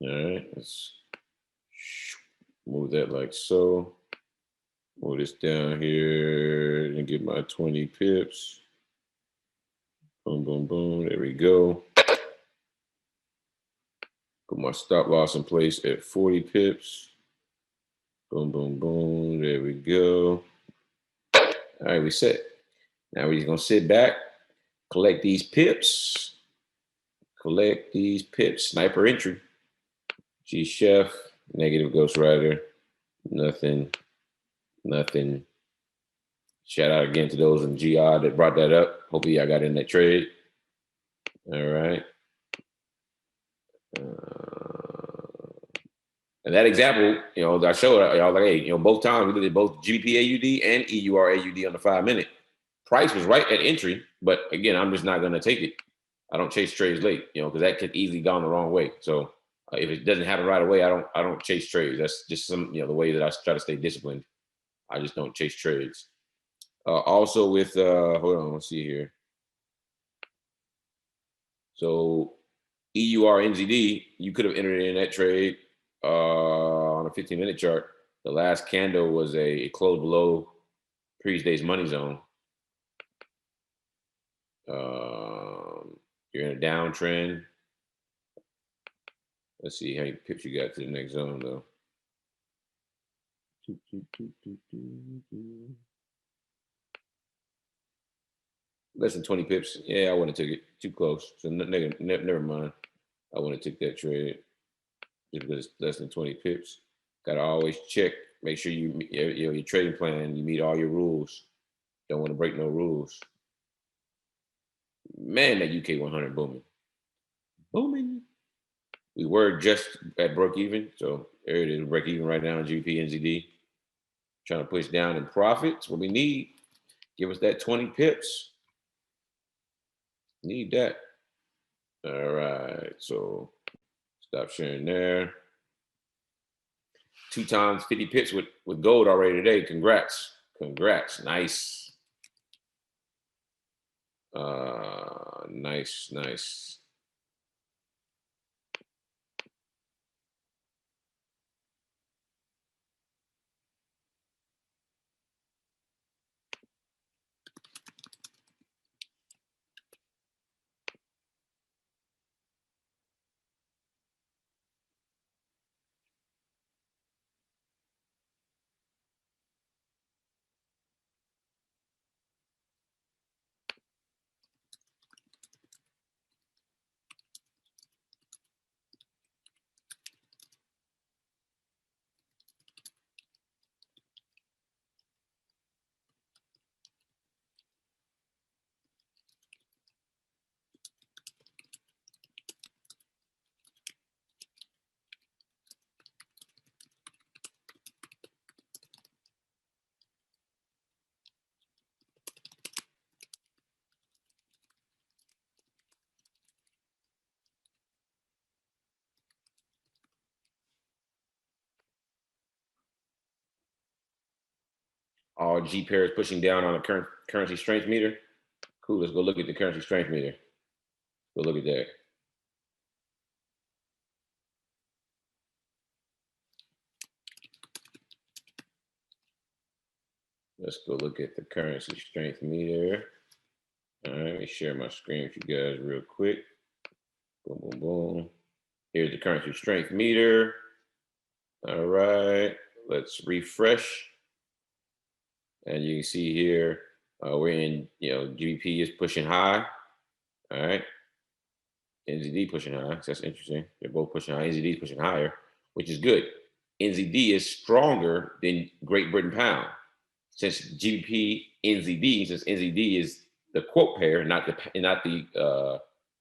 All right. Let's move that like so. Move this down here and get my 20 pips. Boom, boom, boom. There we go. Put my stop loss in place at 40 pips. Boom, boom, boom. There we go. All right, we set. Now we're just going to sit back, collect these pips. Collect these pips. Sniper entry. G Chef. Negative Ghost Rider. Nothing. Nothing. Shout out again to those in GR that brought that up. Hopefully I got in that trade. All right. And that example, you know, I showed, I was like, hey, you know, both times we did both GBP AUD and EUR AUD on the 5-minute. Price was right at entry, but again, I'm just not going to take it. I don't chase trades late, you know, because that could easily go the wrong way. So if it doesn't happen right away, I don't chase trades. That's just some, you know, the way that I try to stay disciplined. I just don't chase trades. Also with, hold on, let's see here. So EUR NZD, you could have entered in that trade on a 15-minute chart. The last candle was it closed below previous day's money zone. You're in a downtrend. Let's see how many pips you got to the next zone, though. Less than 20 pips. Yeah, I wouldn't have took it. Too close. So never mind. I wouldn't have took that trade just because it's less than 20 pips. Got to always check. Make sure your trading plan, you meet all your rules. Don't want to break no rules. Man, that UK 100 booming. Booming. We were just at break even. So there it is. Break even right now on GBP NZD. Trying to push down in profits. What we need. Give us that 20 pips. Need that. All right. So stop sharing there. 2 times 50 pips with gold already today. Congrats. Congrats. Nice. Nice. All G pairs pushing down on the currency strength meter. Cool. Let's go look at the currency strength meter. Go look at that. Let's go look at the currency strength meter. All right, let me share my screen with you guys real quick. Boom, boom, boom. Here's the currency strength meter. All right, let's refresh. And you can see here, we're in, GBP is pushing high. All right. NZD pushing high. So that's interesting. They're both pushing high. NZD is pushing higher, which is good. NZD is stronger than Great Britain pound. Since GBP NZD, since NZD is the quote pair, not the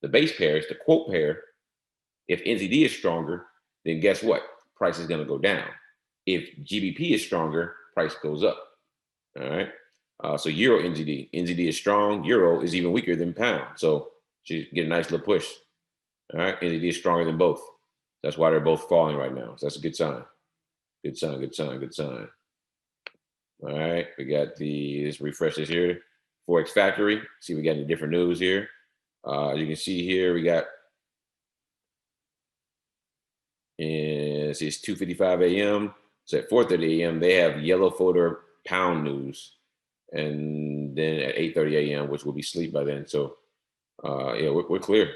base pair, it's the quote pair. If NZD is stronger, then guess what? Price is going to go down. If GBP is stronger, price goes up. All right. So Euro NZD. NZD is strong. Euro is even weaker than pound. So you get a nice little push. All right. NZD is stronger than both. That's why they're both falling right now. So that's a good sign. Good sign. Good sign. Good sign. All right. We got let's refresh this here. Forex Factory. See, we got any different news here. As you can see here, we got, and see, it's 2:55 a.m. So at 4:30 a.m., they have yellow folder pound news. And then at 8:30 a.m., which will be sleep by then. So yeah, we're clear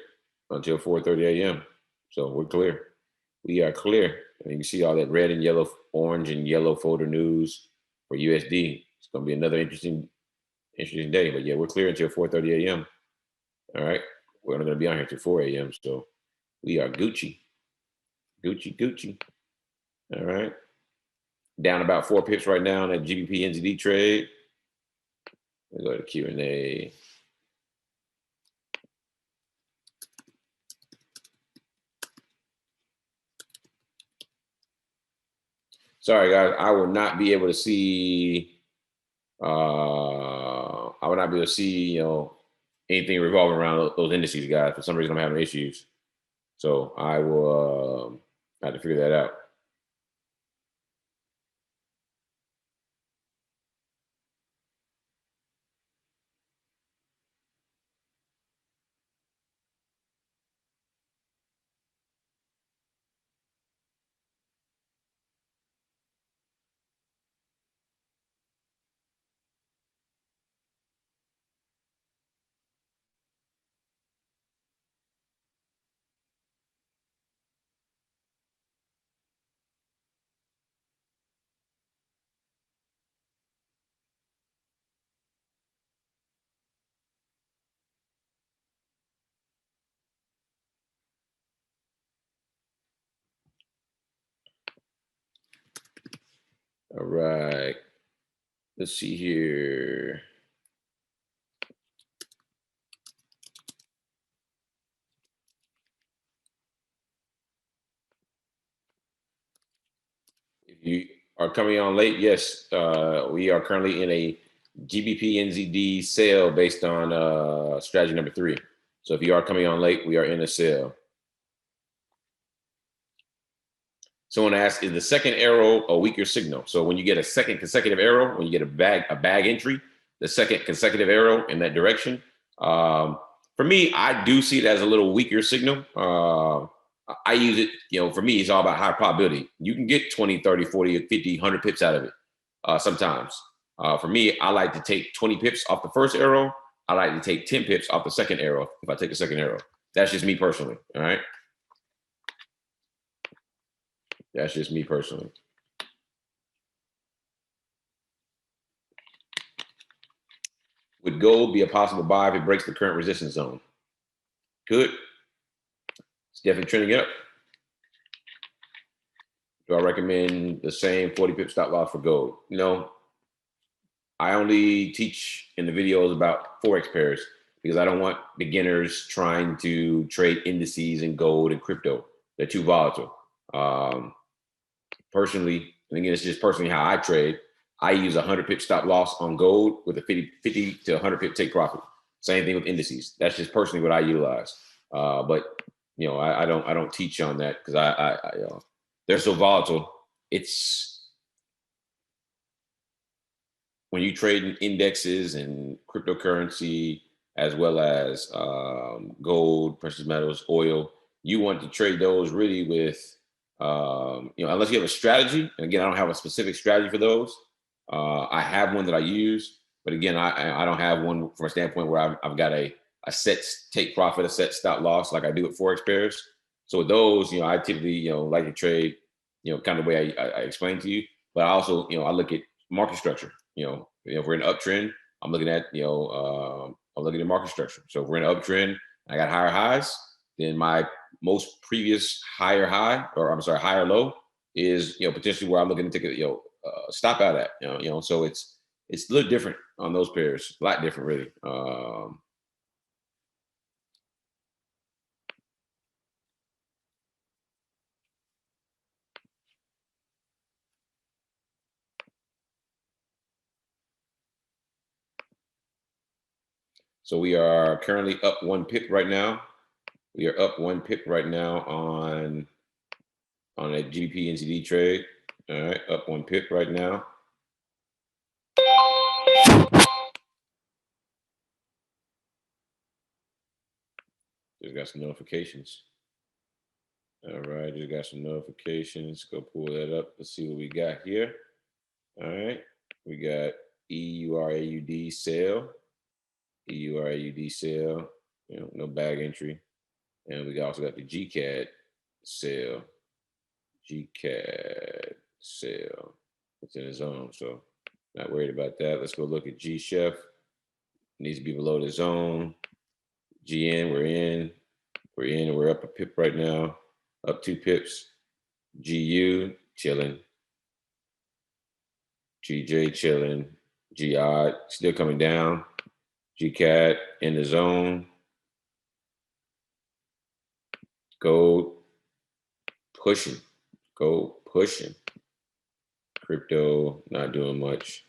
until 4:30 a.m. So we're clear. We are clear. And you can see all that red and yellow, orange and yellow folder news for USD. It's going to be another interesting day. But yeah, we're clear until 4:30 a.m. All right. We're only going to be on here until 4 a.m. So we are Gucci. Gucci, Gucci. All right. Down about 4 pips right now on that GBP NZD trade. Let's go to Q&A. Sorry, guys. I will not be able to see. I would not be able to see, anything revolving around those indices, guys. For some reason, I'm having issues. So I will have to figure that out. All right. Let's see here. If you are coming on late, yes, we are currently in a GBP NZD sale based on strategy number 3. So if you are coming on late, we are in a sale. Someone asked, is the second arrow a weaker signal? So when you get a second consecutive arrow, when you get a bag entry, the second consecutive arrow in that direction, for me, I do see it as a little weaker signal. I use it, for me, it's all about high probability. You can get 20, 30, 40, 50, 100 pips out of it sometimes. For me, I like to take 20 pips off the first arrow. I like to take 10 pips off the second arrow if I take a second arrow. That's just me personally, all right? That's just me personally. Would gold be a possible buy if it breaks the current resistance zone? Good. It's definitely trending up. Do I recommend the same 40 pip stop loss for gold? I only teach in the videos about Forex pairs because I don't want beginners trying to trade indices in gold and crypto. They're too volatile. Personally, and again, it's just personally how I trade. I use 100 pip stop loss on gold with a 50 to 100 pip take profit. Same thing with indices. That's just personally what I utilize. But I don't teach on that because I they're so volatile. when you trade in indexes and cryptocurrency, as well as gold, precious metals, oil, you want to trade those really with, unless you have a strategy. And again, I don't have a specific strategy for those. I have one that I use, but again, I don't have one from a standpoint where I've got a set take profit, a set stop loss like I do with forex pairs. So with those, I typically like to trade, kind of the way I explained to you. But I also, I look at market structure. If we're in an uptrend, I'm looking at, I'm looking at market structure. So if we're in an uptrend, I got higher highs, then my most previous higher high, or I'm sorry, higher low is, potentially where I'm looking to take a, stop out at. So it's a little different on those pairs, a lot different, really. So we are currently up 1 pip right now. We are up 1 pip right now on a GBP NZD trade. All right, up 1 pip right now. Just got some notifications. All right, just got some notifications. Go pull that up. Let's see what we got here. All right, we got EURAUD sale, EURAUD sale. No bag entry, and we also got the GCAD sale, GCAD sale. It's in the zone, so not worried about that. Let's go look at G Chef. Needs to be below the zone. GN, we're in. We're in, and we're up 1 pip right now, up 2 pips. GU, chilling. GJ, chilling. GI, still coming down. GCAT, in the zone. Gold, pushing. Gold, pushing. Crypto, not doing much.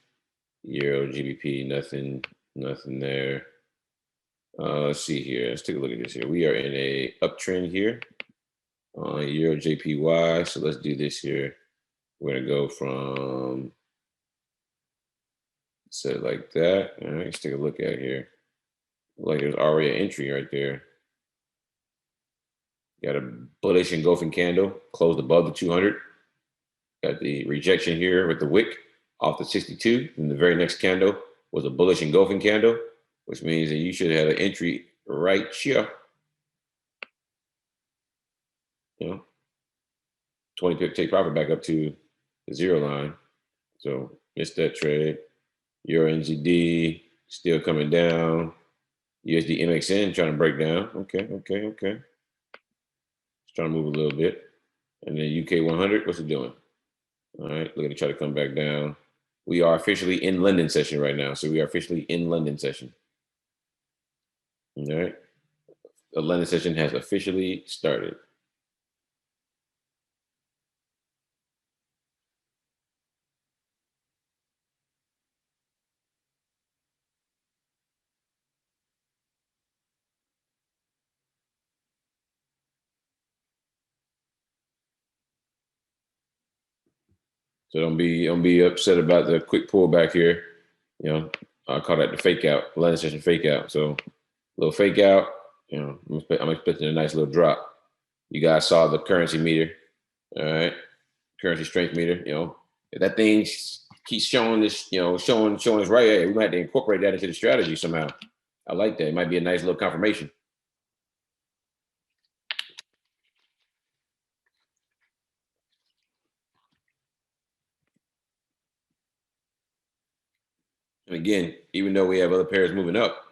Euro, GBP, nothing there. Let's see here. Let's take a look at this here. We are in a uptrend here on Euro JPY. So let's do this here. We're gonna go from, set it like that. All right, let's take a look at here. Like there's already an entry right there. Got a bullish engulfing candle closed above the 200. Got the rejection here with the wick off the 62. And the very next candle was a bullish engulfing candle, which means that you should have an entry right here. 20 pip take profit back up to the 0 line. So missed that trade. Euro NZD still coming down. USD MXN trying to break down. Okay. It's trying to move a little bit. And then UK 100, what's it doing? All right, looking to try to come back down. We are officially in London session right now. So we are officially in London session. All right. The London session has officially started. So don't be upset about the quick pullback here. I call that the fake out, London session fake out. So a little fake out. I'm expecting a nice little drop. You guys saw the currency meter. All right, currency strength meter. If that thing keeps showing this, showing us right, hey, we might have to incorporate that into the strategy somehow. I like that. It might be a nice little confirmation. And again, even though we have other pairs moving up,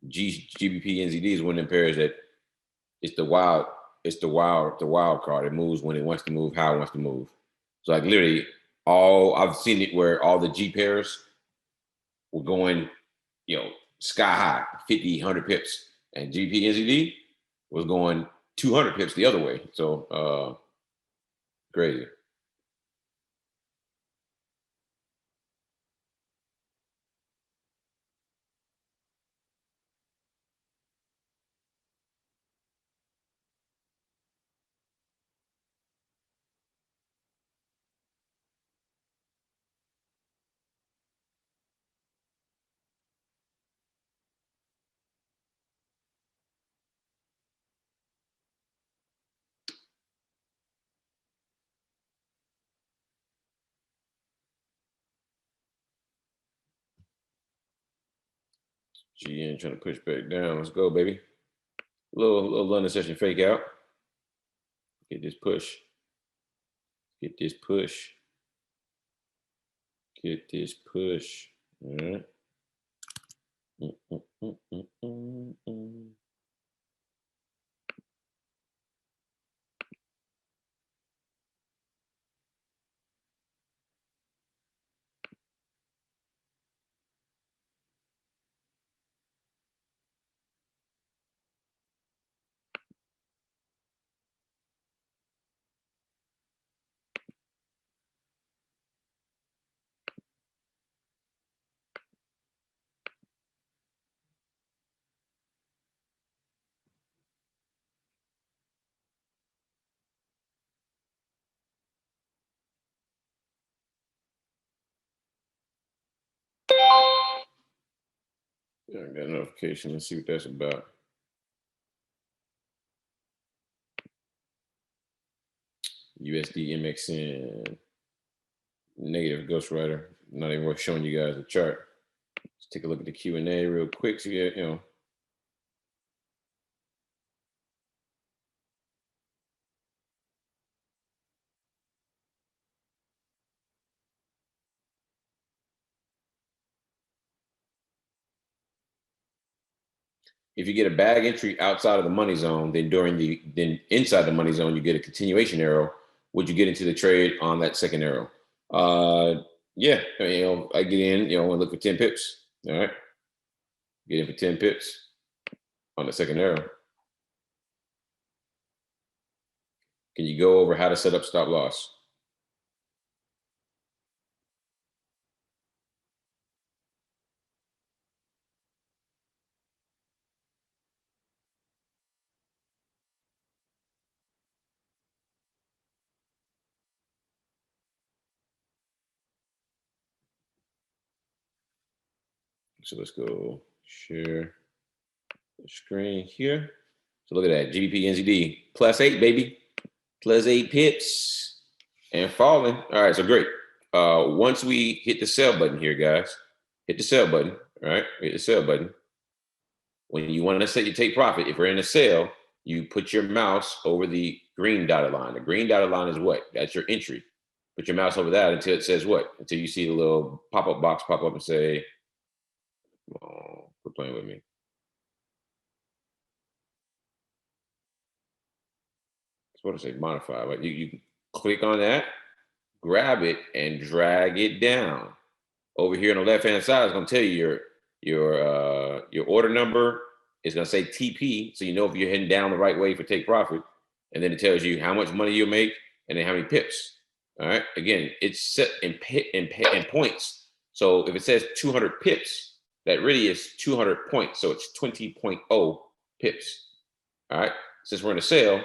GBP NZD is one of them pairs that it's the wild card. It moves when it wants to move, how it wants to move. So like literally I've seen it where all the G pairs were going, sky high, 50, 100 pips. And GBP NZD was going 200 pips the other way. So crazy. GN trying to push back down. Let's go, baby. Little London session fake out. Get this push. Get this push. Get this push. All right. Yeah, I got a notification. Let's see what that's about. USD MXN negative ghostwriter. Not even worth showing you guys the chart. Let's take a look at the Q&A real quick to get, if you get a bag entry outside of the money zone, then inside the money zone, you get a continuation arrow. Would you get into the trade on that second arrow? Yeah, I get in, and look for 10 pips. All right. Get in for 10 pips on the second arrow. Can you go over how to set up stop loss? So let's go share the screen here. So look at that, GBP NZD +8, baby. +8 pips and falling. All right, so great. Once we hit the sell button here, guys, hit the sell button. All right, hit the sell button. When you want to set your take profit, if we're in a sale, you put your mouse over the green dotted line. The green dotted line is what? That's your entry. Put your mouse over that until it says what? Until you see the little pop-up box pop up and say, oh, quit playing with me. It's what to say, modify. But you click on that, grab it, and drag it down. Over here on the left-hand side, it's going to tell you your order number. It's going to say TP, so you know if you're heading down the right way for take profit. And then it tells you how much money you'll make and then how many pips. All right. Again, it's set in points. So if it says 200 pips, that really is 200 points. So it's 20.0 pips. All right. Since we're in a sale,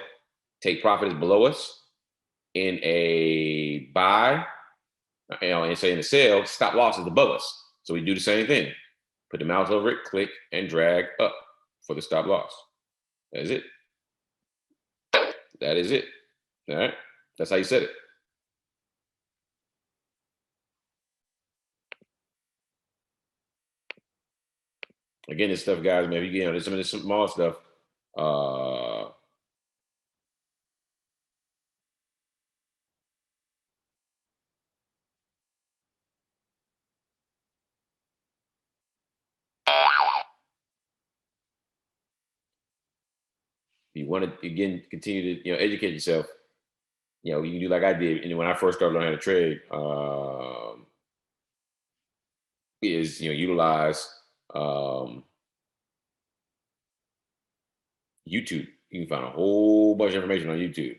take profit is below us. In a buy, and say in the sale, stop loss is above us. So we do the same thing. Put the mouse over it, click, and drag up for the stop loss. That is it. That is it. All right. That's how you set it. Again, this stuff, guys, man, there's some of this small stuff. You want to, again, continue to, educate yourself. You can do like I did. And when I first started learning how to trade, is, utilize YouTube. You can find a whole bunch of information on YouTube.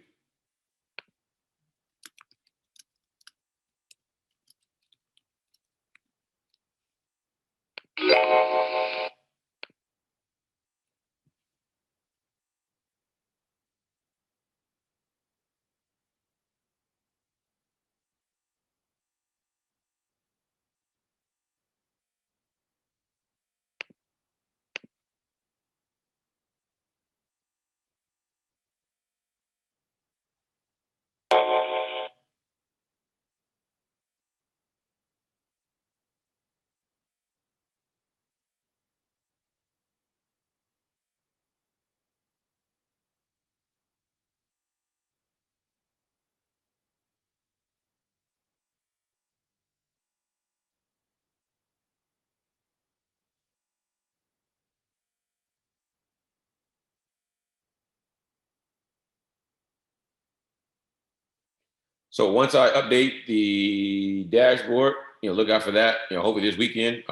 So once I update the dashboard, look out for that. Hopefully this weekend.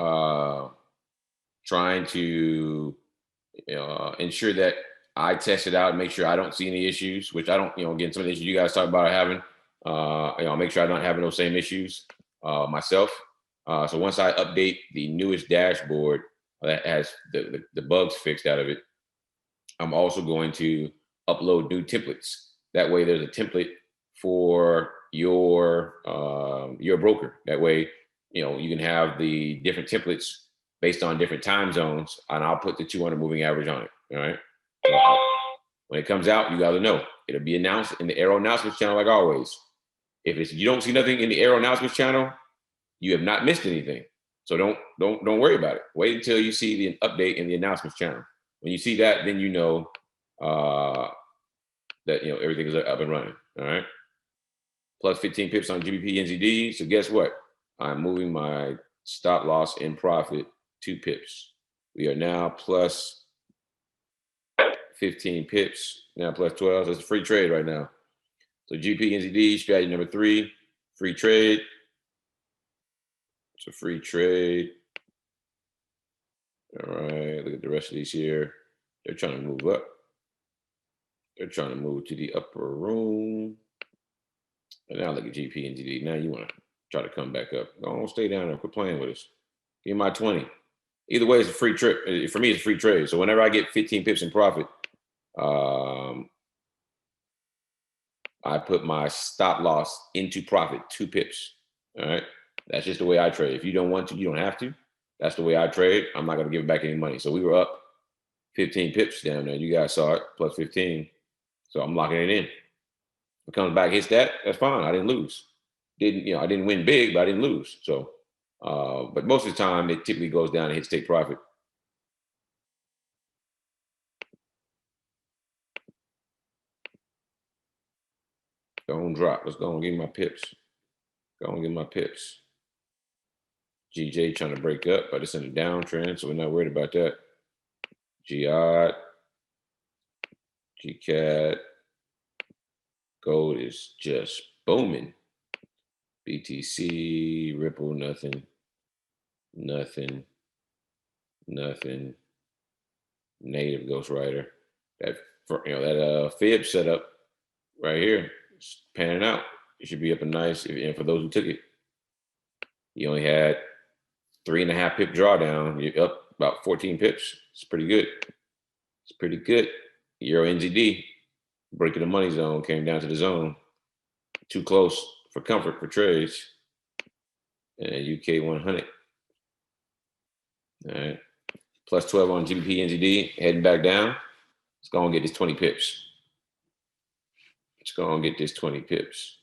Trying to ensure that I test it out and make sure I don't see any issues, which I don't. Again, some of the issues you guys talk about having. Make sure I don't have those same issues myself. So once I update the newest dashboard that has the bugs fixed out of it, I'm also going to upload new templates. That way, there's a template for your broker. That way, you can have the different templates based on different time zones, and I'll put the 200 moving average on it. All right. So when it comes out, you got to know it'll be announced in the AIRO announcements channel, like always. If you don't see nothing in the AIRO announcements channel, you have not missed anything. So don't worry about it. Wait until you see the update in the announcements channel. When you see that, then you know that everything is up and running. All right. Plus 15 pips on GBP NZD. So guess what? I'm moving my stop loss in profit 2 pips. We are now plus 15 pips. Now plus 12. So it's a free trade right now. So GBP NZD strategy number 3, free trade. It's a free trade. All right. Look at the rest of these here. They're trying to move up. They're trying to move to the upper room. And now look at GP and GD. Now you want to try to come back up. Don't stay down there. Quit playing with us. Give me my 20. Either way, it's a free trip. For me, it's a free trade. So whenever I get 15 pips in profit, I put my stop loss into profit, 2 pips. All right. That's just the way I trade. If you don't want to, you don't have to. That's the way I trade. I'm not going to give back any money. So we were up 15 pips down there. You guys saw it, plus 15. So I'm locking it in. If it comes back, hits that, that's fine. I didn't lose. I didn't win big, but I didn't lose. So, but most of the time, it typically goes down and hits take profit. Go on, drop. Let's go and get my pips. Go and get my pips. GJ trying to break up, but it's in a downtrend, so we're not worried about that. GOD, GCAT, gold is just booming. BTC, Ripple, nothing. Native Ghostwriter. That fib setup right here is panning out. It should be up a nice. And for those who took it, you only had 3.5 pip drawdown. You're up about 14 pips. It's pretty good. It's pretty good. Euro NZD breaking the money zone, came down to the zone. Too close for comfort for trades. And UK 100. All right. Plus 12 on GBP NZD, heading back down. Let's go and get this 20 pips. Let's go and get this 20 pips.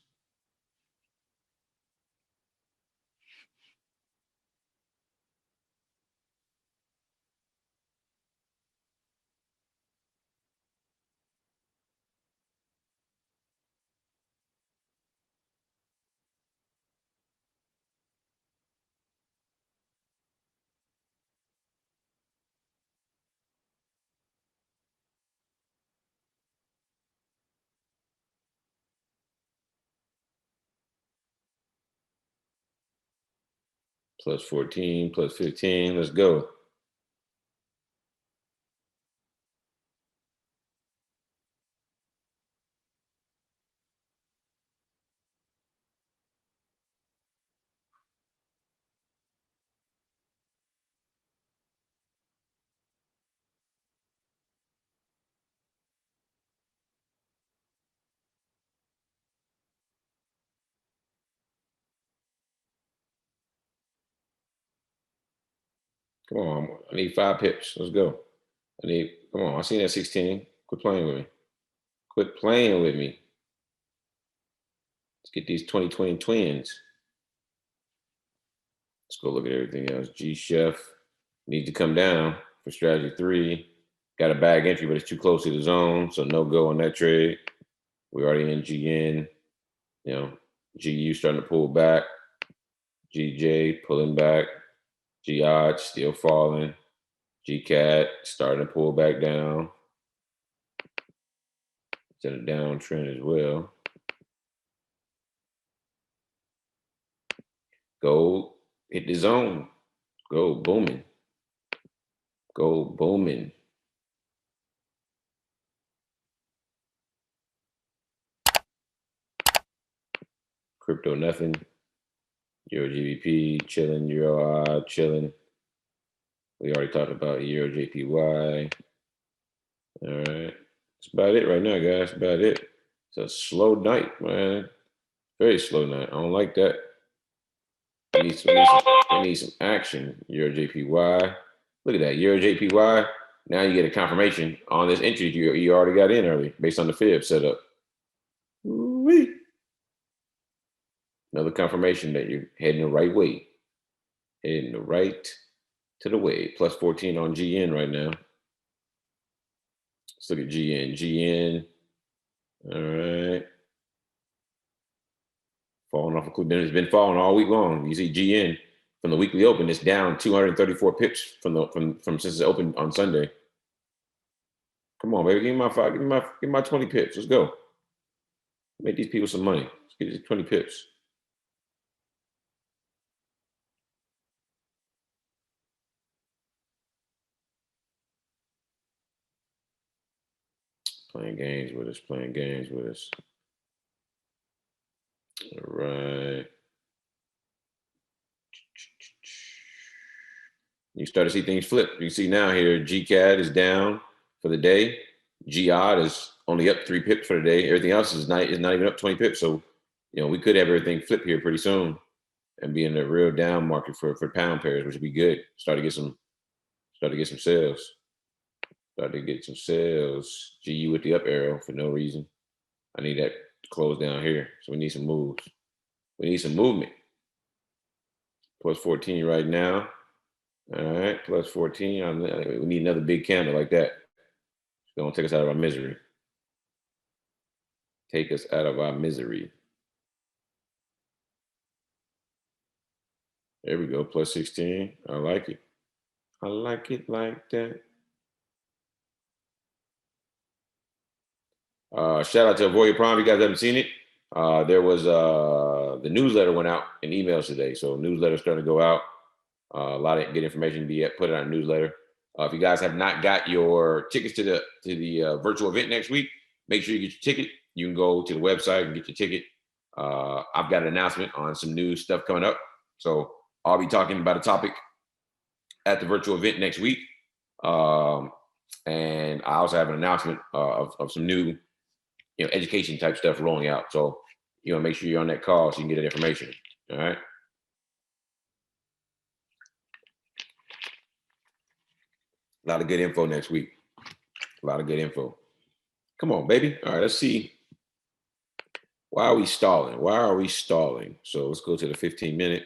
Plus 14, plus 15. Let's go. Come on. I need 5 pips. Let's go. Come on. I seen that 16. Quit playing with me. Quit playing with me. Let's get these 2020 twins. Let's go look at everything else. G Chef needs to come down for strategy 3. Got a bag entry, but it's too close to the zone, so no go on that trade. We're already in GN. GU starting to pull back. GJ pulling back. GOD still falling. GCAT starting to pull back down. It's in a downtrend as well. Gold hit the zone. Gold booming. Gold booming. Crypto nothing. Euro GBP chilling. Euro chilling. We already talked about Euro JPY. All right. That's about it right now, guys. About it. It's a slow night, man. Very slow night. I don't like that. We need some action. Euro JPY. Look at that. Euro JPY. Now you get a confirmation on this entry you already got in early based on the fib setup. Ooh-wee. Another confirmation that you're heading the right way. Heading the right to the way. Plus 14 on GN right now. Let's look at GN. GN. All right. Falling off a cliff. It's been falling all week long. You see GN from the weekly open, it's down 234 pips from since it's opened on Sunday. Come on, baby. Give me my 20 pips. Let's go. Make these people some money. Let's get these 20 pips. Playing games with us, playing games with us. All right. You start to see things flip. You see now here, GCAD is down for the day. GOD is only up 3 pips for the day. Everything else is not even up 20 pips. So, we could have everything flip here pretty soon and be in a real down market for pound pairs, which would be good. Start to get some sales. Start to get some sales. GU with the up arrow for no reason. I need that to close down here. So we need some moves. We need some movement. Plus 14 right now. All right, plus 14. We need another big candle like that. It's going to take us out of our misery. Take us out of our misery. There we go, plus 16. I like it. I like it like that. Shout out to Auvoria Prime. If you guys haven't seen it, there was the newsletter went out in emails today. So newsletter's starting to go out. A lot of good information to be put in our newsletter. If you guys have not got your tickets to the virtual event next week, make sure you get your ticket. You can go to the website and get your ticket. I've got an announcement on some new stuff coming up. So I'll be talking about a topic at the virtual event next week. And I also have an announcement of some new education type stuff rolling out. So make sure you're on that call so you can get that information. All right. A lot of good info next week. A lot of good info. Come on, baby. All right, let's see. Why are we stalling? Why are we stalling? So let's go to the 15-minute.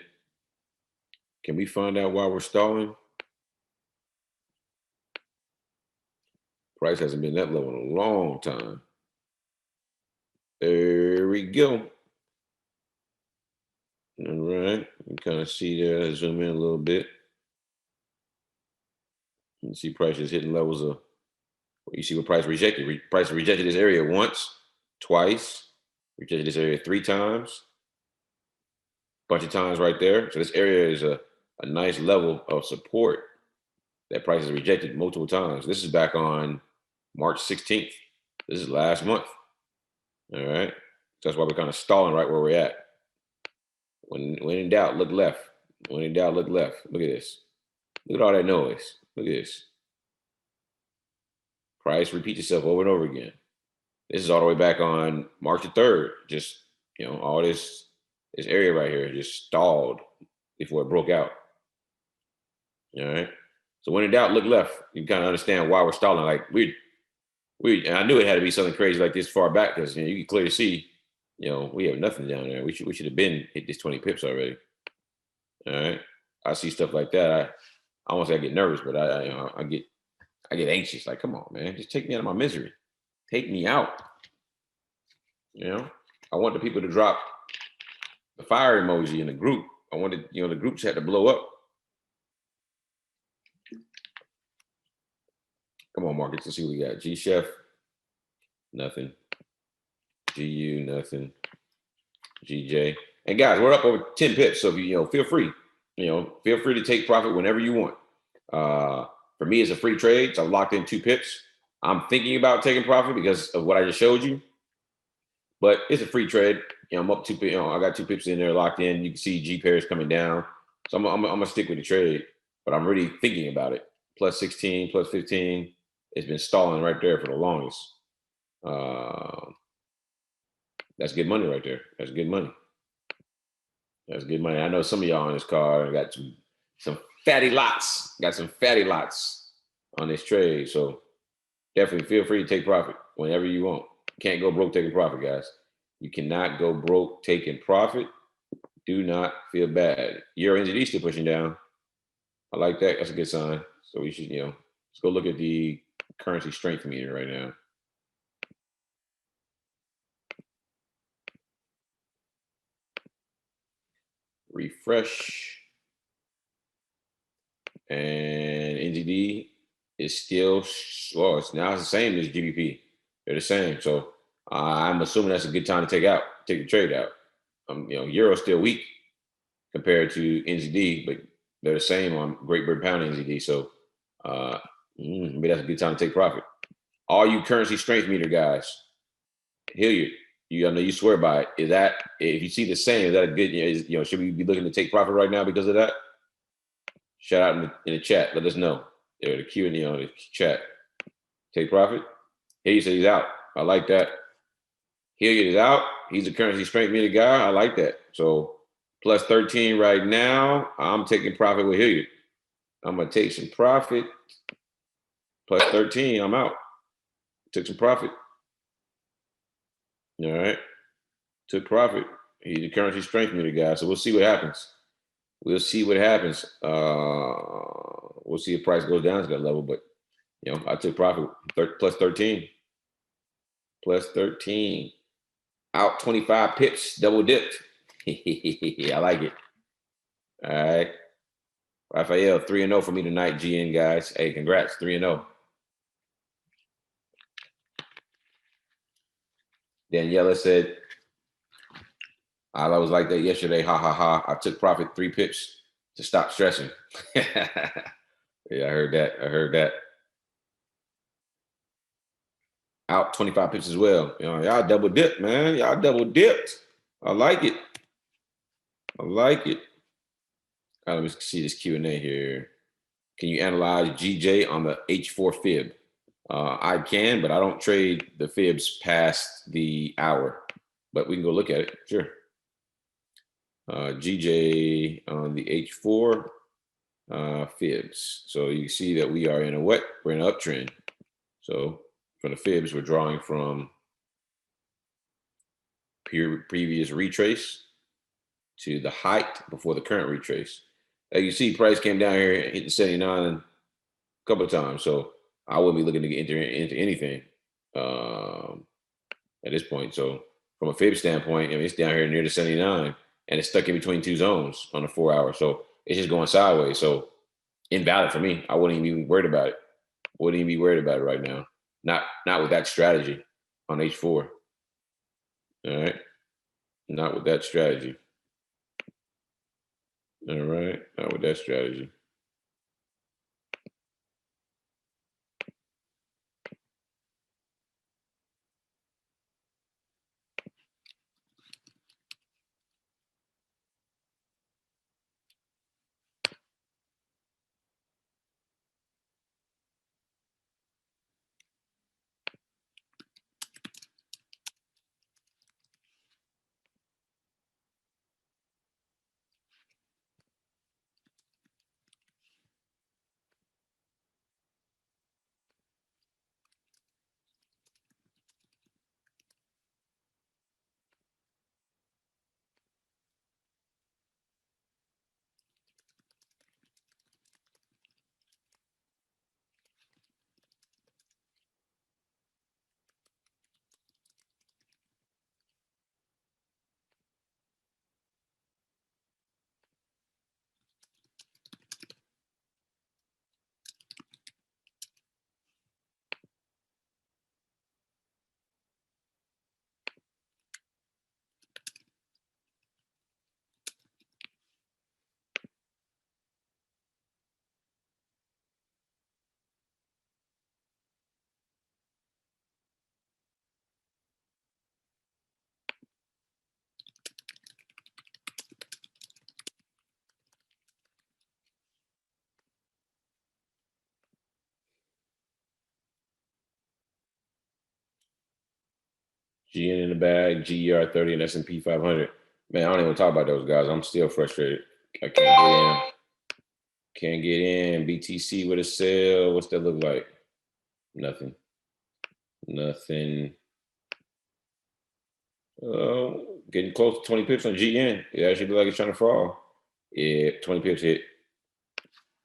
Can we find out why we're stalling? Price hasn't been that low in a long time. There we go. All right. You can kind of see there. Zoom in a little bit. You can see prices hitting levels of, you see what price rejected. Price rejected this area once, twice, rejected this area 3 times, bunch of times right there. So this area is a nice level of support that price has rejected multiple times. This is back on March 16th. This is last month. All right. So that's why we're kind of stalling right where we're at. When in doubt, look left. When in doubt, look left. Look at this. Look at all that noise. Look at this. Price repeats itself over and over again. This is all the way back on March the 3rd. Just, all this area right here just stalled before it broke out. All right. So when in doubt, look left. You kind of understand why we're stalling. Like and I knew it had to be something crazy like this far back because you can clearly see, we have nothing down there. We should have been hit this 20 pips already. All right. I see stuff like that. I almost get nervous, but I get anxious. Like, come on, man, just take me out of my misery. Take me out. I want the people to drop the fire emoji in the group. I wanted, the group chat to blow up. Come on, markets. Let's see what we got. G Chef, nothing. GU, nothing. GJ. And guys, we're up over 10 pips. So if you feel free, feel free to take profit whenever you want. For me, it's a free trade. So I've locked in 2 pips. I'm thinking about taking profit because of what I just showed you, but it's a free trade. I'm up 2 pips. I got 2 pips in there locked in. You can see G pairs coming down. So I'm gonna stick with the trade, but I'm really thinking about it. Plus 16, plus 15. It's been stalling right there for the longest. That's good money right there. That's good money. That's good money. I know some of y'all on this card got some fatty lots. Got some fatty lots on this trade. So definitely feel free to take profit whenever you want. Can't go broke taking profit, guys. You cannot go broke taking profit. Do not feel bad. Euro NZD still pushing down. I like that. That's a good sign. So we should, let's go look at the currency strength meter right now. Refresh. And NZD is still, well, it's now the same as GBP. They're the same. So I'm assuming that's a good time to take the trade out. Euro's still weak compared to NZD, but they're the same on Great Britain pound NZD. So maybe that's a good time to take profit. All you currency strength meter guys, Hilliard, I know you swear by it. Is that, if you see the same, is that a good? Should we be looking to take profit right now because of that? Shout out in the chat. Let us know. There, the Q&A on the chat. Take profit. Hilliard said he's out. I like that. Hilliard is out. He's a currency strength meter guy. I like that. So plus 13 right now. I'm taking profit with Hilliard. I'm gonna take some profit. Plus 13. I'm out. Took some profit. All right. Took profit. He's a currency strength meter guy. So we'll see what happens. We'll see what happens. We'll see if price goes down to that level. But I took profit plus 13. Plus 13. Out 25 pips, double dipped. I like it. All right. Raphael, 3-0 for me tonight, GN guys. Hey, congrats, 3-0. Daniela said, I was like that yesterday. Ha ha ha. I took profit 3 pips to stop stressing. Yeah, I heard that. Out 25 pips as well. Y'all double dipped, man. Y'all double dipped. I like it. Let me see this Q&A here. Can you analyze GJ on the H4 fib? I can, but I don't trade the fibs past the hour. But we can go look at it. Sure. GJ on the H4 fibs. So you see that we are in a what? We're in an uptrend. So from the fibs, we're drawing from previous retrace to the height before the current retrace. As you see, price came down here and hit the 79 a couple of times. So I wouldn't be looking to get into anything at this point. So from a fib standpoint, it's down here near the 79 and it's stuck in between 2 zones on the 4 hour. So it's just going sideways. So invalid for me. I wouldn't even be worried about it. Wouldn't even be worried about it right now. Not with that strategy on H4. All right. Not with that strategy. All right. Not with that strategy. GN in the bag, GER 30 and S&P 500. Man, I don't even talk about those guys. I'm still frustrated. I can't get in. Can't get in. BTC with a sell. What's that look like? Nothing. Nothing. Getting close to 20 pips on GN. It actually look like it's trying to fall. Yeah, 20 pips hit.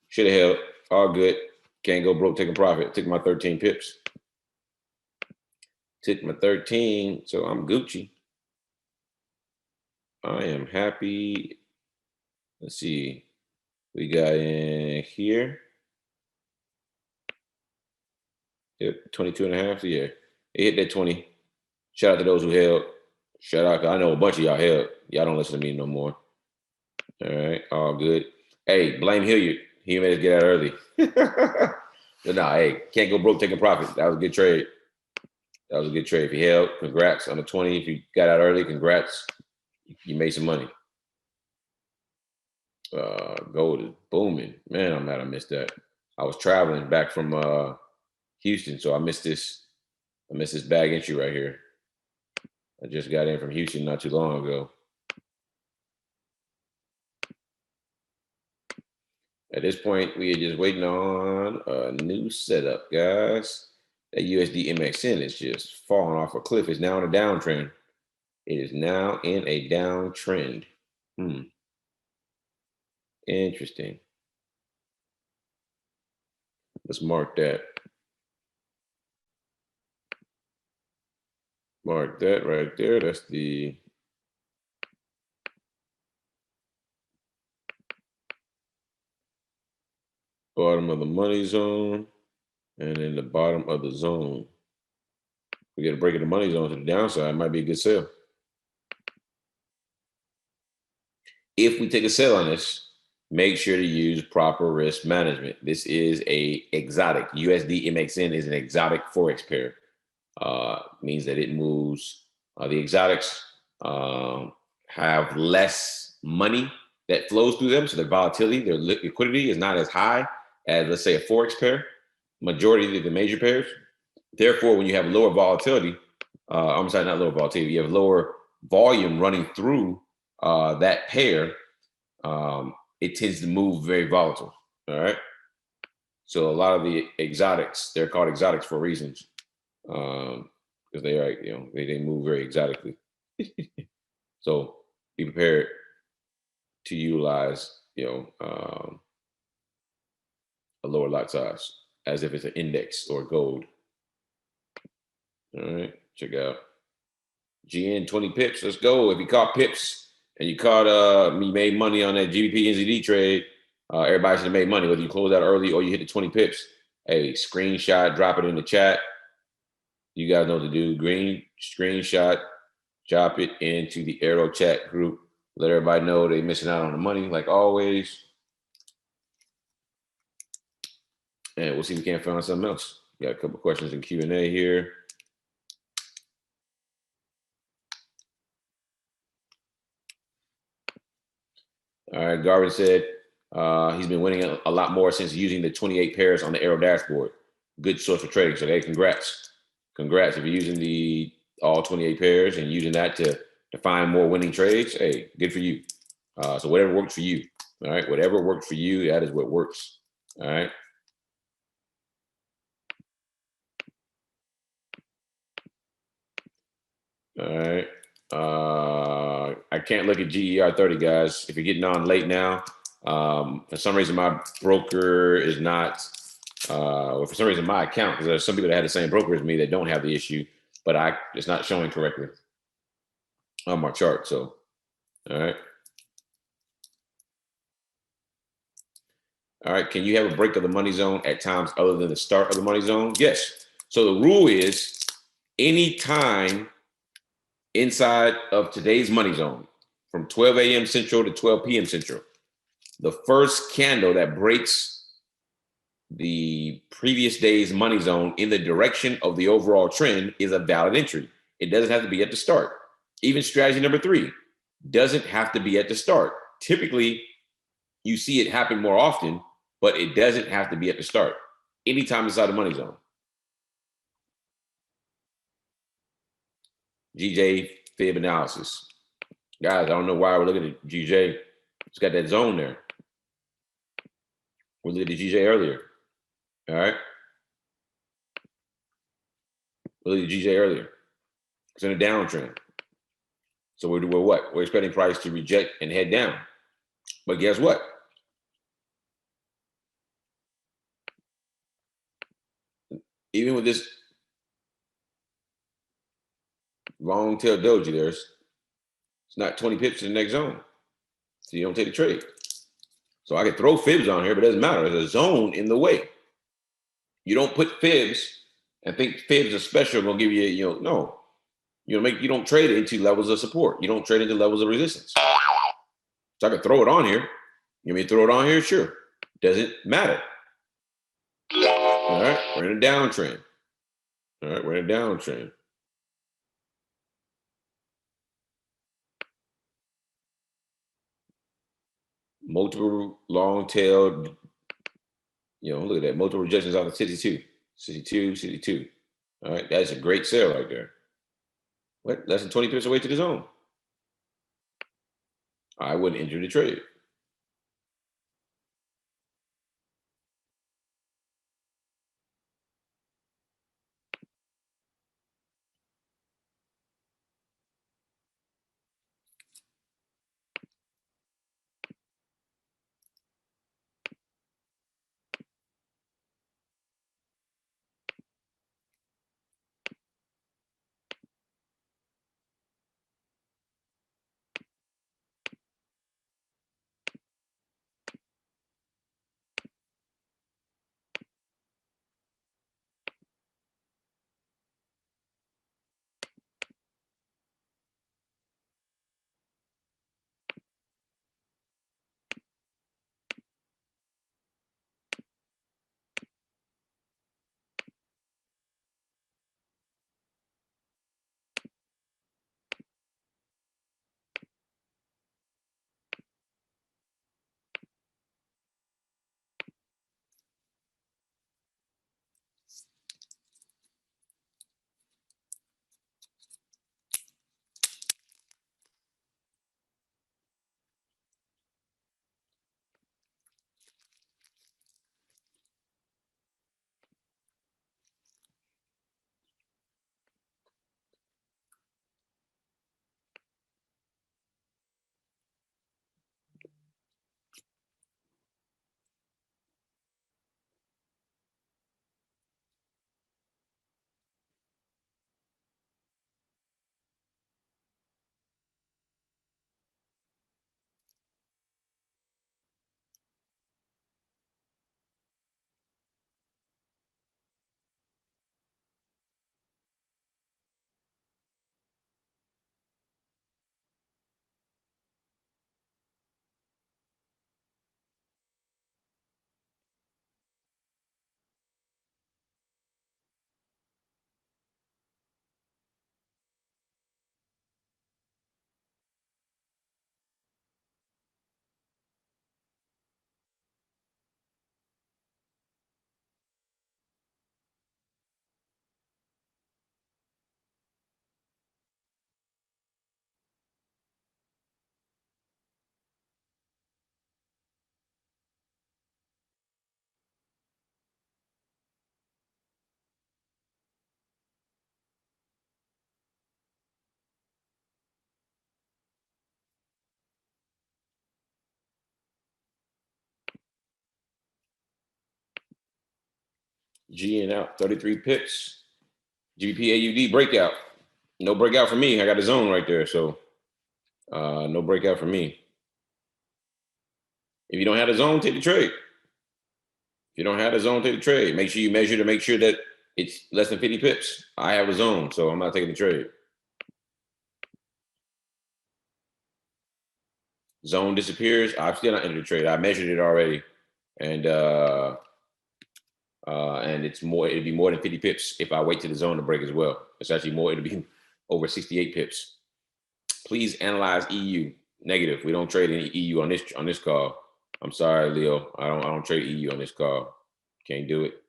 Should have held. All good. Can't go broke taking profit. Took my 13 pips. Took my 13, so I'm Gucci. I am happy. Let's see. We got in here. Yep, 22 and a half. Yeah, it hit that 20. Shout out to those who held. Shout out. I know a bunch of y'all held. Y'all don't listen to me no more. All right, all good. Hey, blame Hilliard. He made us get out early. But nah, hey, can't go broke taking profit. That was a good trade. That was a good trade. If you held, congrats on the 20. If you got out early, congrats. You made some money. Gold is booming. Man, I'm mad I missed that. I was traveling back from Houston, so I missed this. I missed this bag entry right here. I just got in from Houston not too long ago. At this point, we are just waiting on a new setup, guys. That USD MXN is just falling off a cliff. It's now in a downtrend. It is now in a downtrend. Interesting. Let's mark that. Mark that right there. That's the bottom of the money zone, and then the bottom of the zone. We get a break of the money zone to the downside. It might be a good sell. If we take a sell on this, make sure to use proper risk management. This is a exotic. USD MXN is an exotic forex pair. Means that it moves. The exotics have less money that flows through them, so their volatility, their liquidity is not as high as, let's say, a forex pair. Majority of the major pairs. Therefore, when you have lower volatility, I'm sorry, not lower volatility, you have lower volume running through that pair, it tends to move very volatile. All right. So a lot of the exotics, they're called exotics for reasons, because they are, they move very exotically. So be prepared to utilize, a lower lot size as if it's an index or gold. All right, check out GN 20 pips. Let's go. If you caught pips and you caught you made money on that GBP NZD trade, everybody should have made money, whether you close out early or you hit the 20 pips. Hey, screenshot, drop it in the chat. You guys know what to do. Green screenshot, drop it into the AIRO chat group. Let everybody know they're missing out on the money, like always. And we'll see if we can't find something else. Got a couple questions in Q&A here. All right, Garvin said he's been winning a lot more since using the 28 pairs on the AIRO dashboard. Good source for trading. So, hey, congrats. Congrats. If you're using all 28 pairs and using that to find more winning trades, hey, good for you. So whatever works for you, all right? Whatever works for you, that is what works, all right? All right. I can't look at GER 30, guys. If you're getting on late now, for some reason my broker is not, or for some reason my account, because there's some people that had the same broker as me that don't have the issue, but it's not showing correctly on my chart. So, all right. All right. Can you have a break of the money zone at times other than the start of the money zone? Yes. So the rule is anytime inside of today's money zone from 12 a.m. Central to 12 p.m. Central, the first candle that breaks the previous day's money zone in the direction of the overall trend is a valid entry. It doesn't have to be at the start. Even strategy number 3 doesn't have to be at the start. Typically, you see it happen more often, but it doesn't have to be at the start. Anytime inside the money zone. GJ fib analysis. Guys, I don't know why we're looking at GJ. It's got that zone there. We looked at the GJ earlier. All right. We looked at GJ earlier. It's in a downtrend. So we're what? We're expecting price to reject and head down. But guess what? Even with this long tail doji, it's not 20 pips to the next zone. So you don't take the trade. So I could throw fibs on here, but it doesn't matter. There's a zone in the way. You don't put fibs and think fibs are special, gonna give you, no. You don't trade it into levels of support. You don't trade into levels of resistance. So I could throw it on here. You want me to throw it on here? Sure. Doesn't matter. All right, we're in a downtrend. All right, we're in a downtrend. Multiple long-tailed, look at that. Multiple rejections on the 62, 62, 62. All right, that's a great sale right there. What? Less than 20 pips away to the zone. I wouldn't enter the trade. G and out, 33 pips. GPAUD breakout. No breakout for me. I got a zone right there. So no breakout for me. If you don't have a zone, take the trade. If you don't have a zone, take the trade. Make sure you measure to make sure that it's less than 50 pips. I have a zone, so I'm not taking the trade. Zone disappears. I'm still not entering the trade. I measured it already. And it's more, it'd be more than 50 pips if I wait to the zone to break as well. It's actually more, it'll be over 68 pips. Please analyze EU. Negative. We don't trade any EU on this call. I'm sorry, Leo. I don't trade EU on this call. Can't do it.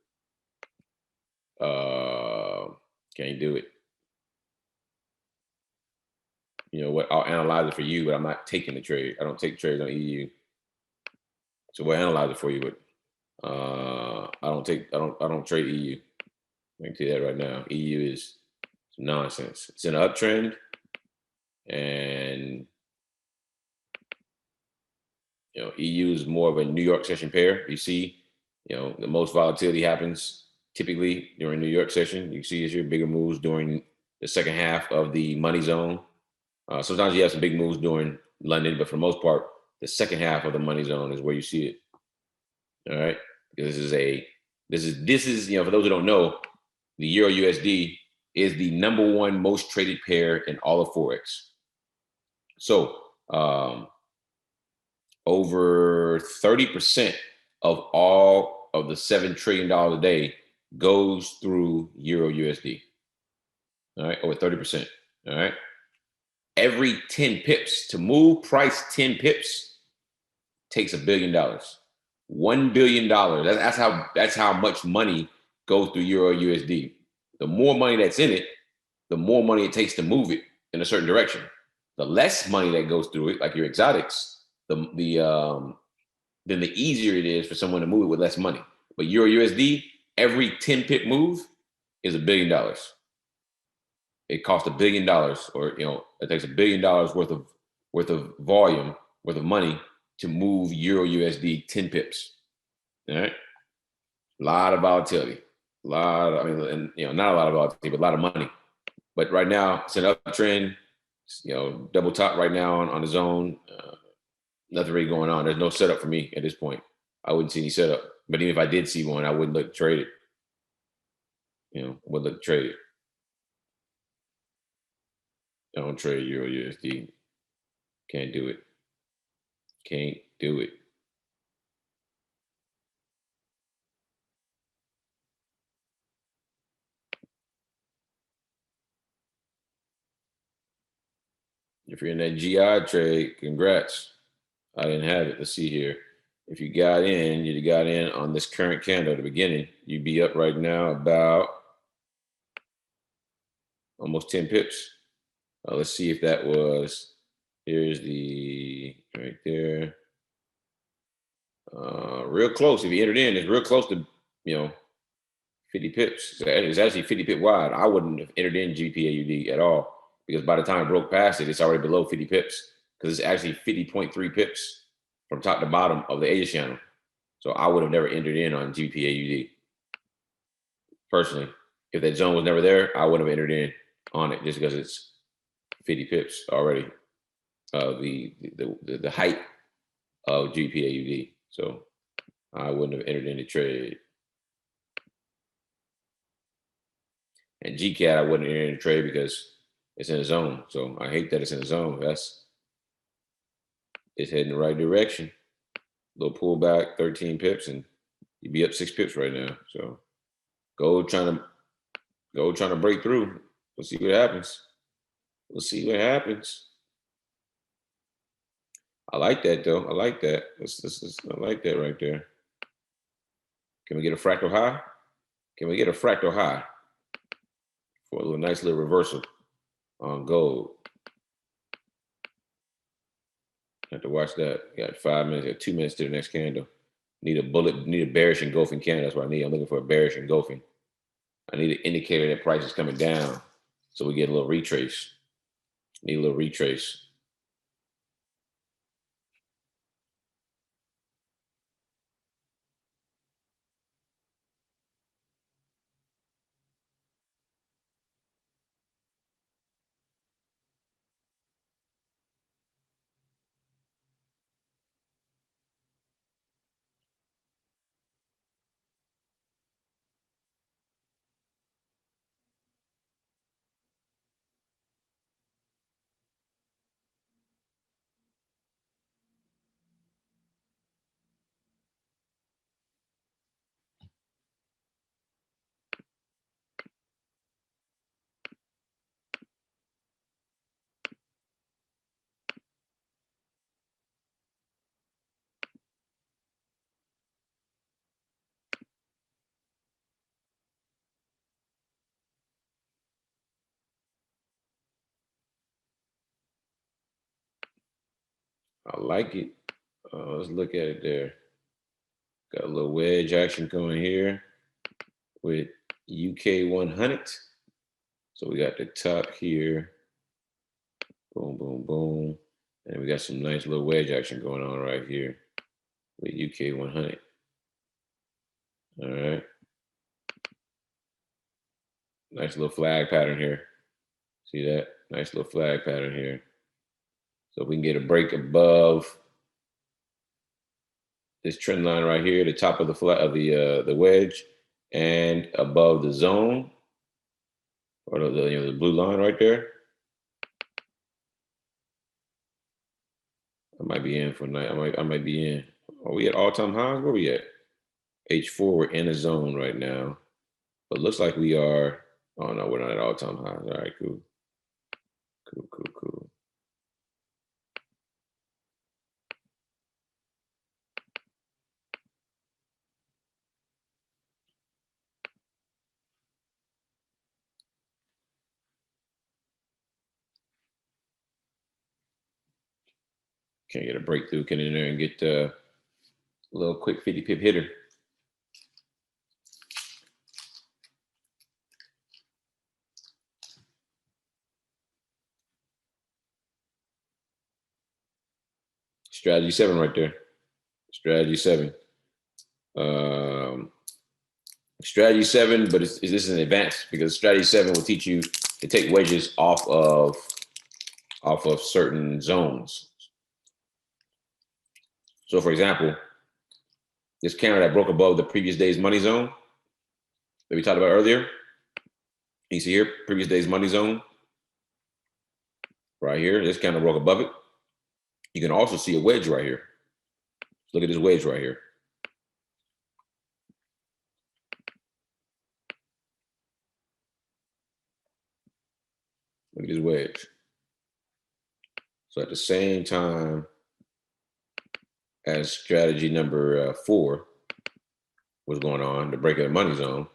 Can't do it. what I'll analyze it for you, but I'm not taking the trade. I don't take trades on EU. So we'll analyze it for you, but I don't trade EU. I can tell you that right now. EU is nonsense. It's in an uptrend, and EU is more of a New York session pair. You see, the most volatility happens typically during New York session. You see your bigger moves during the second half of the money zone. Sometimes you have some big moves during London, but for the most part, the second half of the money zone is where you see it. All right, this is for those who don't know, the Euro USD is the number one most traded pair in all of Forex. So over 30% of all of the $7 trillion a day goes through Euro USD. All right, over 30%. All right. Every 10 pips to move price 10 pips takes $1 billion. $1 billion. That's how much money goes through Euro USD. The more money that's in it, the more money it takes to move it in a certain direction. The less money that goes through it, like your exotics, then the easier it is for someone to move it with less money. But Euro USD, every 10 pip move is $1 billion. It costs $1 billion, or it takes $1 billion worth of volume, worth of money to move Euro USD 10 pips. All right, a lot of volatility, not a lot of volatility, but a lot of money. But right now it's an uptrend. Double top right now on the zone. Nothing really going on. There's no setup for me at this point. I wouldn't see any setup. But even if I did see one, I wouldn't look to trade it. Wouldn't look to trade it. I don't trade Euro USD. Can't do it. Can't do it. If you're in that GI trade, congrats. I didn't have it. Let's see here. If you got in on this current candle at the beginning, you'd be up right now about almost 10 pips. Let's see if that was, here's the, right there. Real close. If you entered in, it's real close to, 50 pips. It's actually 50 pip wide. I wouldn't have entered in GPAUD at all, because by the time it broke past it, it's already below 50 pips, because it's actually 50.3 pips from top to bottom of the Asia channel. So I would have never entered in on GPAUD. Personally, if that zone was never there, I wouldn't have entered in on it, just because it's 50 pips already. The height of GPAUD. So I wouldn't have entered in the trade. And GCAT, I wouldn't enter in the trade because it's in a zone. So I hate that it's in a zone. It's heading the right direction. Little pullback, 13 pips, and you'd be up 6 pips right now. So go trying to break through. We'll see what happens. I like that though. I like that. I like that right there. Can we get a fractal high? Can we get a fractal high for a nice little reversal on gold? Have to watch that. Got 5 minutes, got 2 minutes to the next candle. Need a bearish engulfing candle. That's what I need. I'm looking for a bearish engulfing. I need an indicator that price is coming down, so we get a little retrace. Need a little retrace. I like it. Let's look at it there. Got a little wedge action going here with UK 100. So we got the top here. Boom, boom, boom. And we got some nice little wedge action going on right here with UK 100. All right. Nice little flag pattern here. See that? Nice little flag pattern here. So if we can get a break above this trend line right here, the top of the flat of the wedge, and above the zone, or the blue line right there. I might be in for night. I might be in. Are we at all-time highs? Where we at? H4, we're in a zone right now. But looks like we are. Oh no, we're not at all-time highs. All right, cool. Cool. Can't get a breakthrough. Get in there and get a little quick 50 pip hitter. Strategy 7 right there. Strategy 7. Strategy 7, but this is an advanced because strategy 7 will teach you to take wedges off of certain zones. So for example, this candle that broke above the previous day's money zone that we talked about earlier. You see here, previous day's money zone. Right here, this candle broke above it. You can also see a wedge right here. Look at this wedge right here. Look at this wedge. So at the same time as strategy number 4 was going on, the break of the money zone,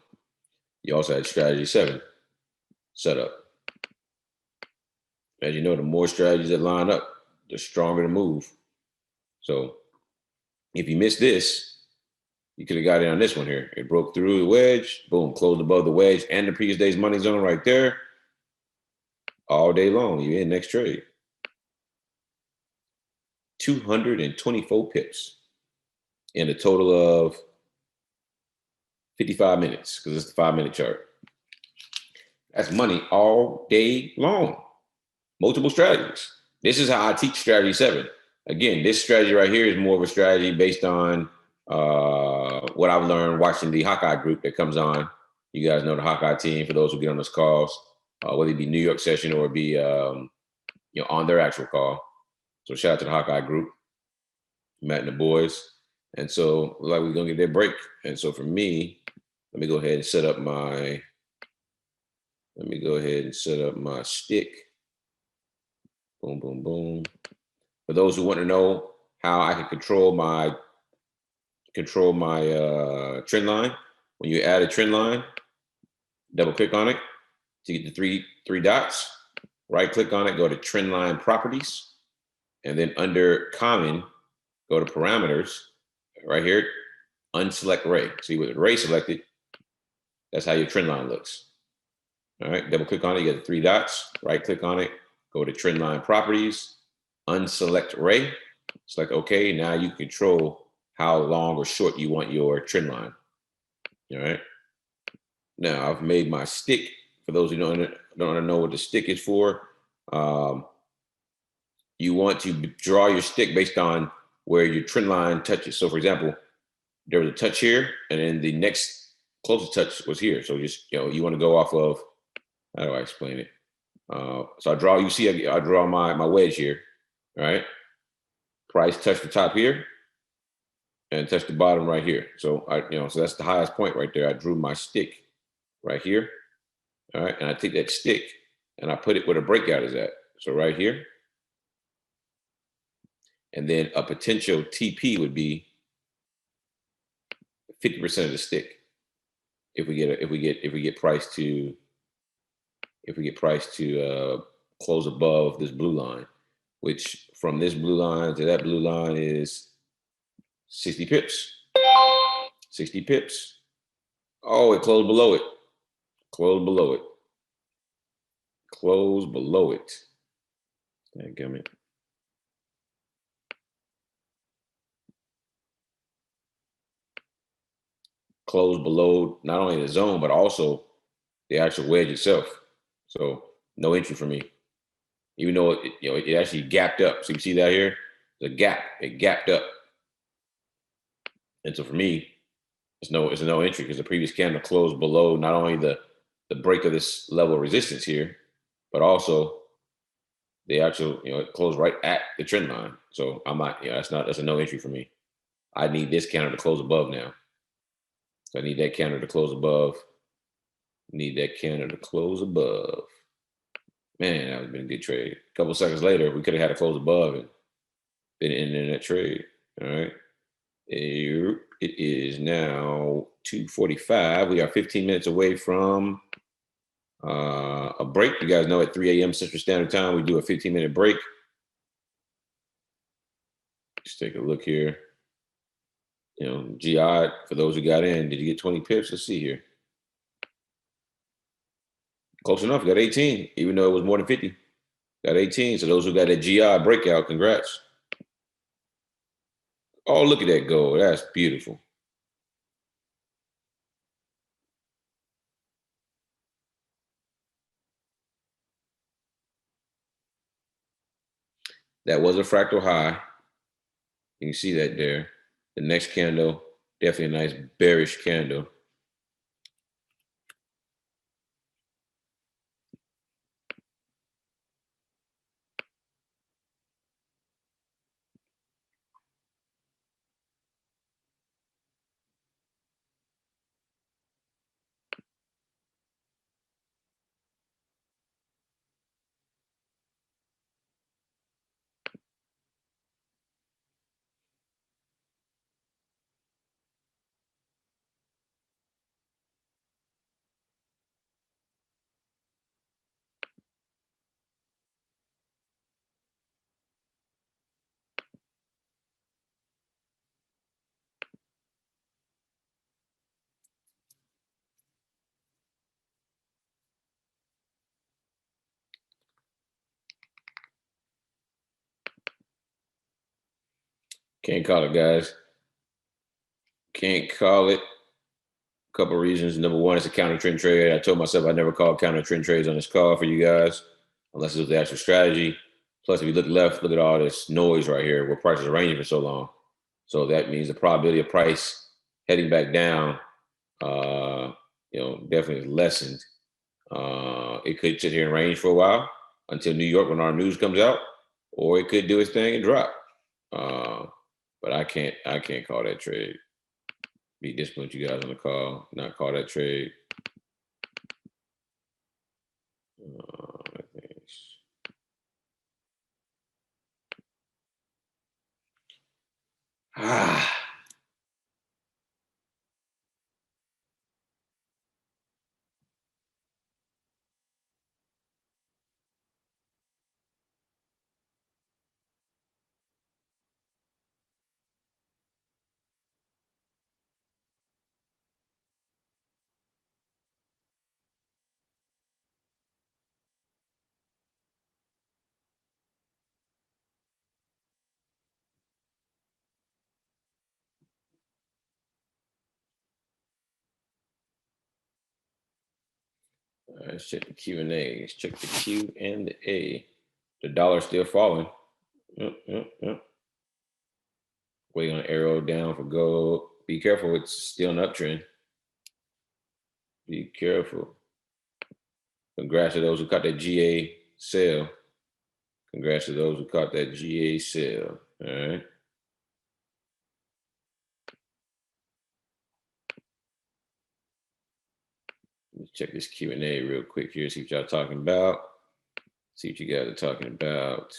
you also had strategy 7 set up. As you know, the more strategies that line up, the stronger the move. So if you miss this, you could have got in on this one here. It broke through the wedge, boom, closed above the wedge and the previous day's money zone right there. All day long, you're in next trade. 224 pips in a total of 55 minutes because it's the 5-minute chart. That's money all day long. Multiple strategies. This is how I teach strategy 7. Again, this strategy right here is more of a strategy based on what I've learned watching the Hawkeye group that comes on. You guys know the Hawkeye team for those who get on those calls, whether it be New York session or be on their actual call. So shout out to the Hawkeye group, Matt and the boys. And so like we're gonna get their break. And so for me, let me go ahead and set up my stick. Boom, boom, boom. For those who want to know how I can control my trend line, when you add a trend line, double click on it to get the three dots, right click on it, go to trend line properties, and then under common, go to parameters right here, unselect ray. See with ray selected, that's how your trend line looks. All right, double click on it, you get the 3 dots, right click on it, go to trend line properties, unselect ray, select OK. Now you control how long or short you want your trend line. All right. Now I've made my stick. For those who don't know what the stick is for, you want to draw your stick based on where your trend line touches. So for example, there was a touch here, and then the next closest touch was here. So just you want to go off of, how do I explain it? So I draw. You see, I draw my wedge here. All right. Price touch the top here, and touch the bottom right here. So so that's the highest point right there. I drew my stick right here. All right, and I take that stick and I put it where the breakout is at. So right here. And then a potential TP would be 50% of the stick. If we get price to close above this blue line, which from this blue line to that blue line is 60 pips. 60 pips. Oh, it closed below it. Closed below it. Closed below it. Dadgummit. Closed below not only the zone, but also the actual wedge itself. So no entry for me. Even though it actually gapped up. So you see that here? The gap. It gapped up. And so for me, it's a no entry because the previous candle closed below not only the break of this level of resistance here, but also the actual, it closed right at the trend line. So I'm not, that's a no entry for me. I need this candle to close above now. So I need that candle to close above. Need that candle to close above. Man, that would have been a good trade. A couple seconds later, we could have had a close above and been in that trade. All right. It is now 2:45. We are 15 minutes away from a break. You guys know at 3 a.m. Central Standard Time, we do a 15-minute break. Let's take a look here. GI, for those who got in, did you get 20 pips? Let's see here. Close enough. Got 18, even though it was more than 50. Got 18. So those who got that GI breakout, congrats. Oh, look at that gold. That's beautiful. That was a fractal high. You can see that there. The next candle, definitely a nice bearish candle. Can't call it, guys. Can't call it. A couple of reasons. Number one, it's a counter trend trade. I told myself I never call counter trend trades on this call for you guys, unless it was the actual strategy. Plus, if you look left, look at all this noise right here where prices are ranging for so long. So that means the probability of price heading back down, definitely lessened. It could sit here and range for a while until New York when our news comes out, or it could do its thing and drop. But I can't call that trade. Be disciplined, you guys on the call, not call that trade. All right, let's check the Q&A. Let's check the Q and the A. The dollar's still falling. Yep. Waiting on AIRO down for gold. Be careful, it's still an uptrend. Be careful. Congrats to those who caught that GA sale. Congrats to those who caught that GA sale. All right. Let's check this Q&A real quick here, see what y'all talking about. See what you guys are talking about.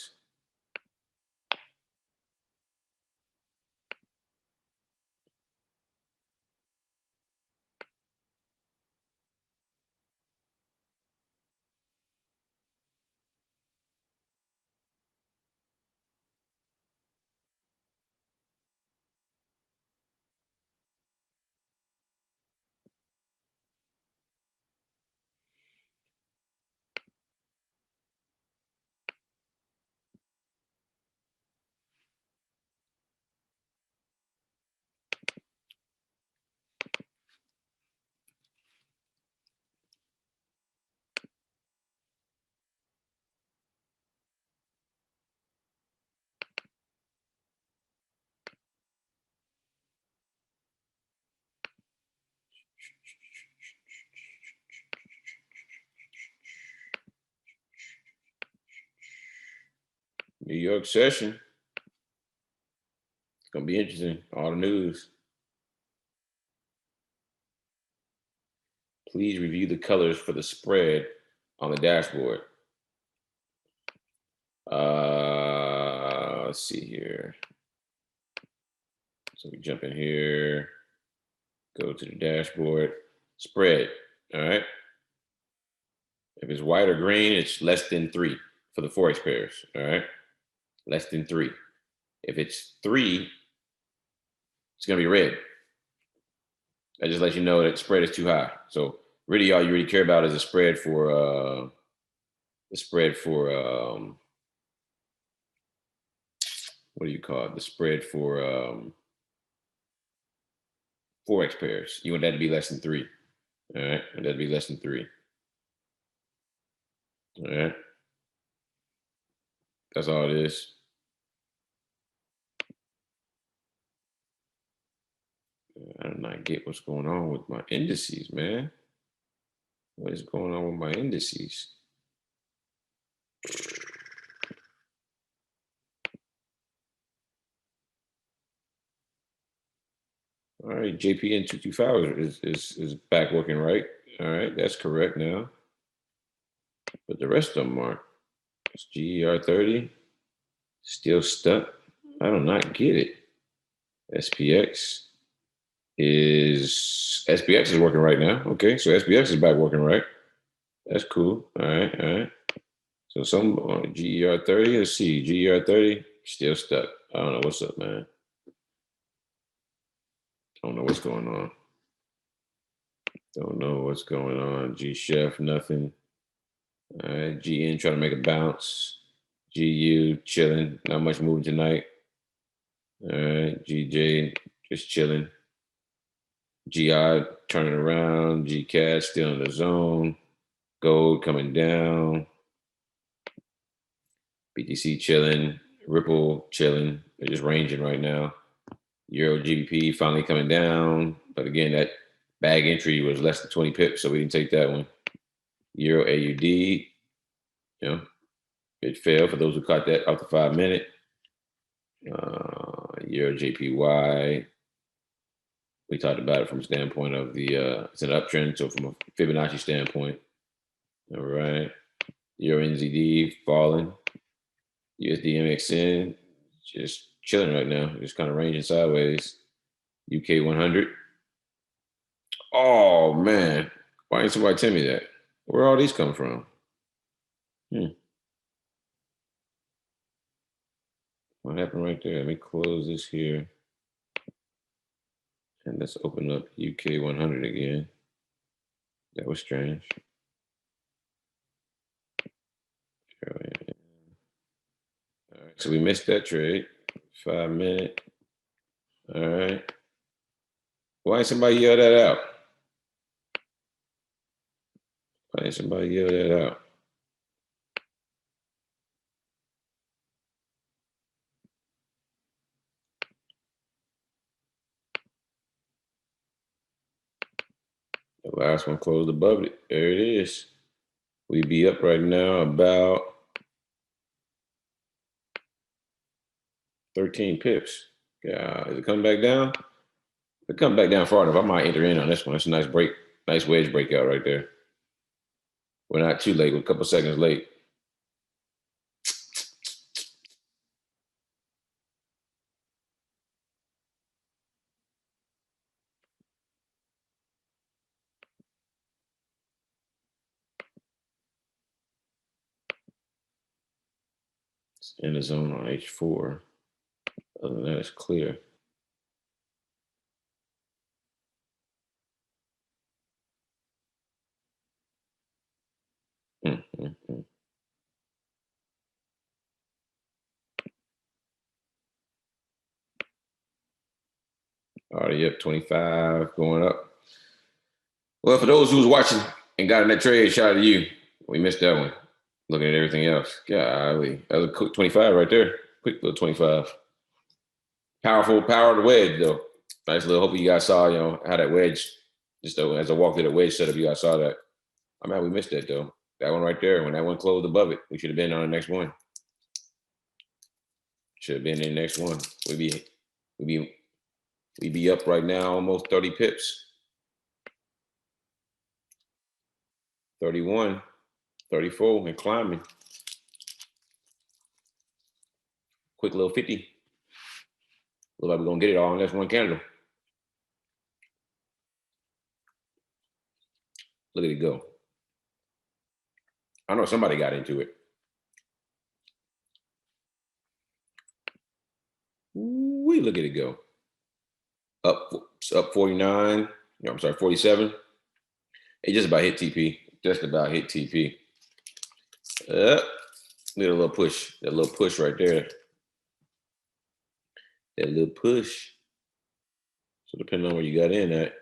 New York session. It's gonna be interesting. All the news. Please review the colors for the spread on the dashboard. Let's see here. So we jump in here, go to the dashboard, spread. All right. If it's white or green, it's less than 3 for the Forex pairs. All right. Less than 3. If it's 3, it's gonna be red. That just lets you know that spread is too high. So really all you really care about is the spread for what do you call it? The spread for Forex pairs. You want that to be less than 3. All right. And that'd be less than 3. All right. That's all it is. I do not get what's going on with my indices, man. What is going on with my indices? All right, JPN 225 is back working right. All right, that's correct now. But the rest of them aren't. It's GER 30, still stuck. I do not get it. SPX is working right now. Okay, so SPX is back working right. That's cool. All right, all right. So some GER 30, let's see, GER 30, still stuck. I don't know what's up, man. Don't know what's going on. Don't know what's going on. G-Chef, nothing. All right, GN trying to make a bounce. GU chilling, not much moving tonight. All right, GJ just chilling. GI turning around. GCAT still in the zone. Gold coming down. BTC chilling. Ripple chilling. They're just ranging right now. Euro GBP finally coming down. But again, that bag entry was less than 20 pips, so we didn't take that one. Euro AUD, you know, it failed for those who caught that off the 5-minute. Euro JPY, we talked about it from a standpoint of the, it's an uptrend, so from a Fibonacci standpoint. All right. Euro NZD falling. USD MXN just chilling right now, just kind of ranging sideways. UK 100. Oh, man. Why didn't somebody tell me that? Where all these come from? What happened right there? Let me close this here. And let's open up UK 100 again. That was strange. All right, so we missed that trade. 5-minute. All right. Why didn't somebody yell that out? Why didn't somebody yell that out? The last one closed above it. There it is. We be up right now about 13 pips. Yeah, is it coming back down? If it comes back down far enough, I might enter in on this one. It's a nice break, nice wedge breakout right there. We're not too late. We're a couple seconds late. It's in the zone on H4. Other than that, it's clear. Already up 25, going up. Well, for those who's watching and got in that trade, shout out to you. We missed that one. Looking at everything else. Golly, that was a quick 25 right there. Quick little 25. Powerful power of the wedge, though. Nice little, hopefully you guys saw, you know, how that wedge, just though, as I walked through the wedge setup, you guys saw that. I'm mad we missed that, though. That one right there, when that one closed above it, we should have been on the next one. Should have been in the next one. We be up right now almost 30 pips. 31, 34, and climbing. Quick little 50. Look like we're gonna get it all in this one candle. Look at it go. I know somebody got into it. We look at it go. Up 49. No, I'm sorry, 47. It just about hit TP. Just about hit TP. Look at a little push. That little push right there. That little push. So depending on where you got in at,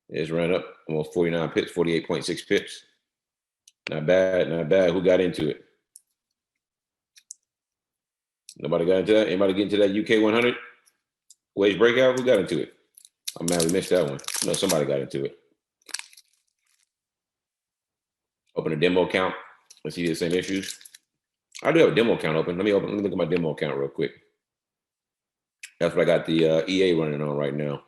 it's ran up almost 49 pips, 48.6 pips. Not bad, not bad. Who got into it? Nobody got into that? Anybody get into that UK 100 wage breakout? Who got into it? I'm mad we missed that one. No, somebody got into it. Open a demo account. Let's see the same issues. I do have a demo account open. Let me look at my demo account real quick. That's what I got the EA running on right now.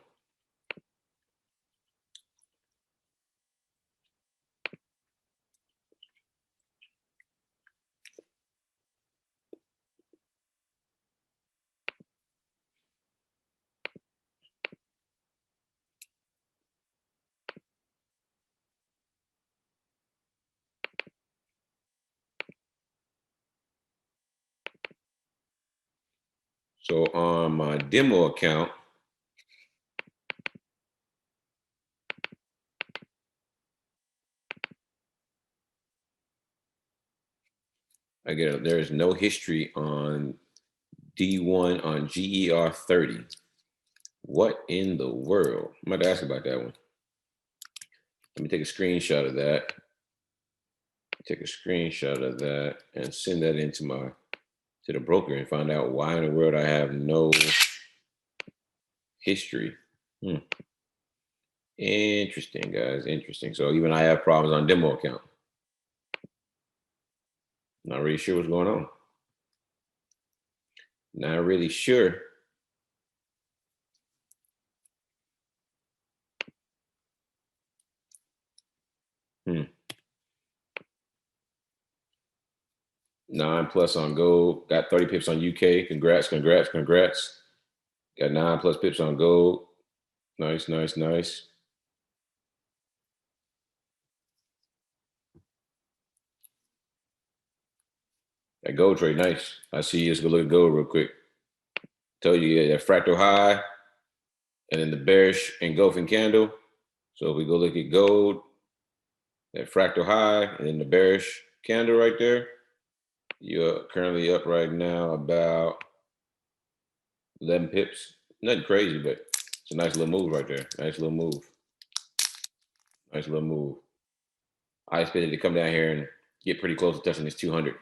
So on my demo account, there is no history on D1 on GER 30. What in the world? I'm about to ask about that one. Let me take a screenshot of that. Take a screenshot of that and send that into to the broker and find out why in the world I have no history. Interesting, guys. Interesting. So even I have problems on demo account. Not really sure what's going on. Not really sure. Nine plus on gold. Got 30 pips on UK. Congrats, congrats, congrats. Got 9+ pips on gold. Nice, nice, nice. That gold trade, nice. I see you. Let's go look at gold real quick. Told you, yeah, that fractal high, and then the bearish engulfing candle. So if we go look at gold, that fractal high, and then the bearish candle right there. You're currently up right now about 11 pips. Nothing crazy, but it's a nice little move right there. Nice little move. Nice little move. I expected to come down here and get pretty close to touching this 200.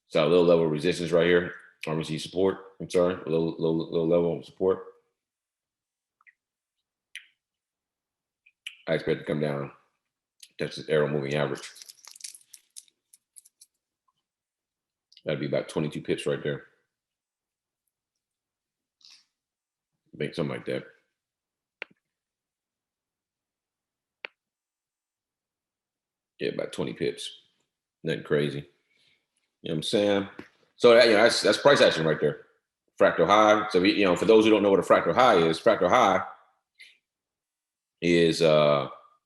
So a little level of resistance right here. RMC support. I'm sorry, a little level of support. I expect to come down, touch this arrow moving average. That'd be about 22 pips right there. I think something like that. Yeah, about 20 pips. Nothing crazy. You know what I'm saying? So that's price action right there. Fractal high. So for those who don't know what a fractal high is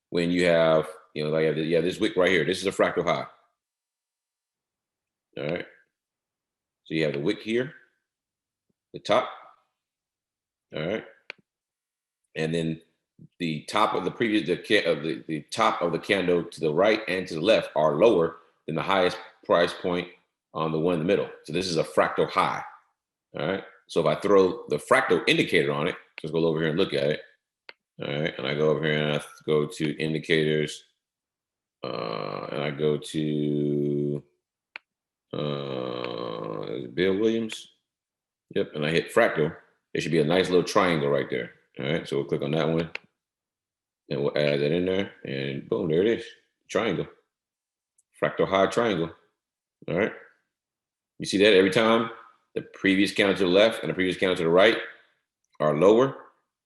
when you have this wick right here. This is a fractal high. All right. So you have the wick here, the top. All right. And then the top of the top of the candle to the right and to the left are lower than the highest price point on the one in the middle. So this is a fractal high. All right. So if I throw the fractal indicator on it, let's go over here and look at it. All right. And I go over here and I go to indicators. And I go to Bill Williams. Yep. And I hit fractal. There should be a nice little triangle right there. All right. So we'll click on that one. And we'll add that in there. And boom, there it is. Triangle. Fractal high triangle. All right. You see that every time the previous candle to the left and the previous candle to the right are lower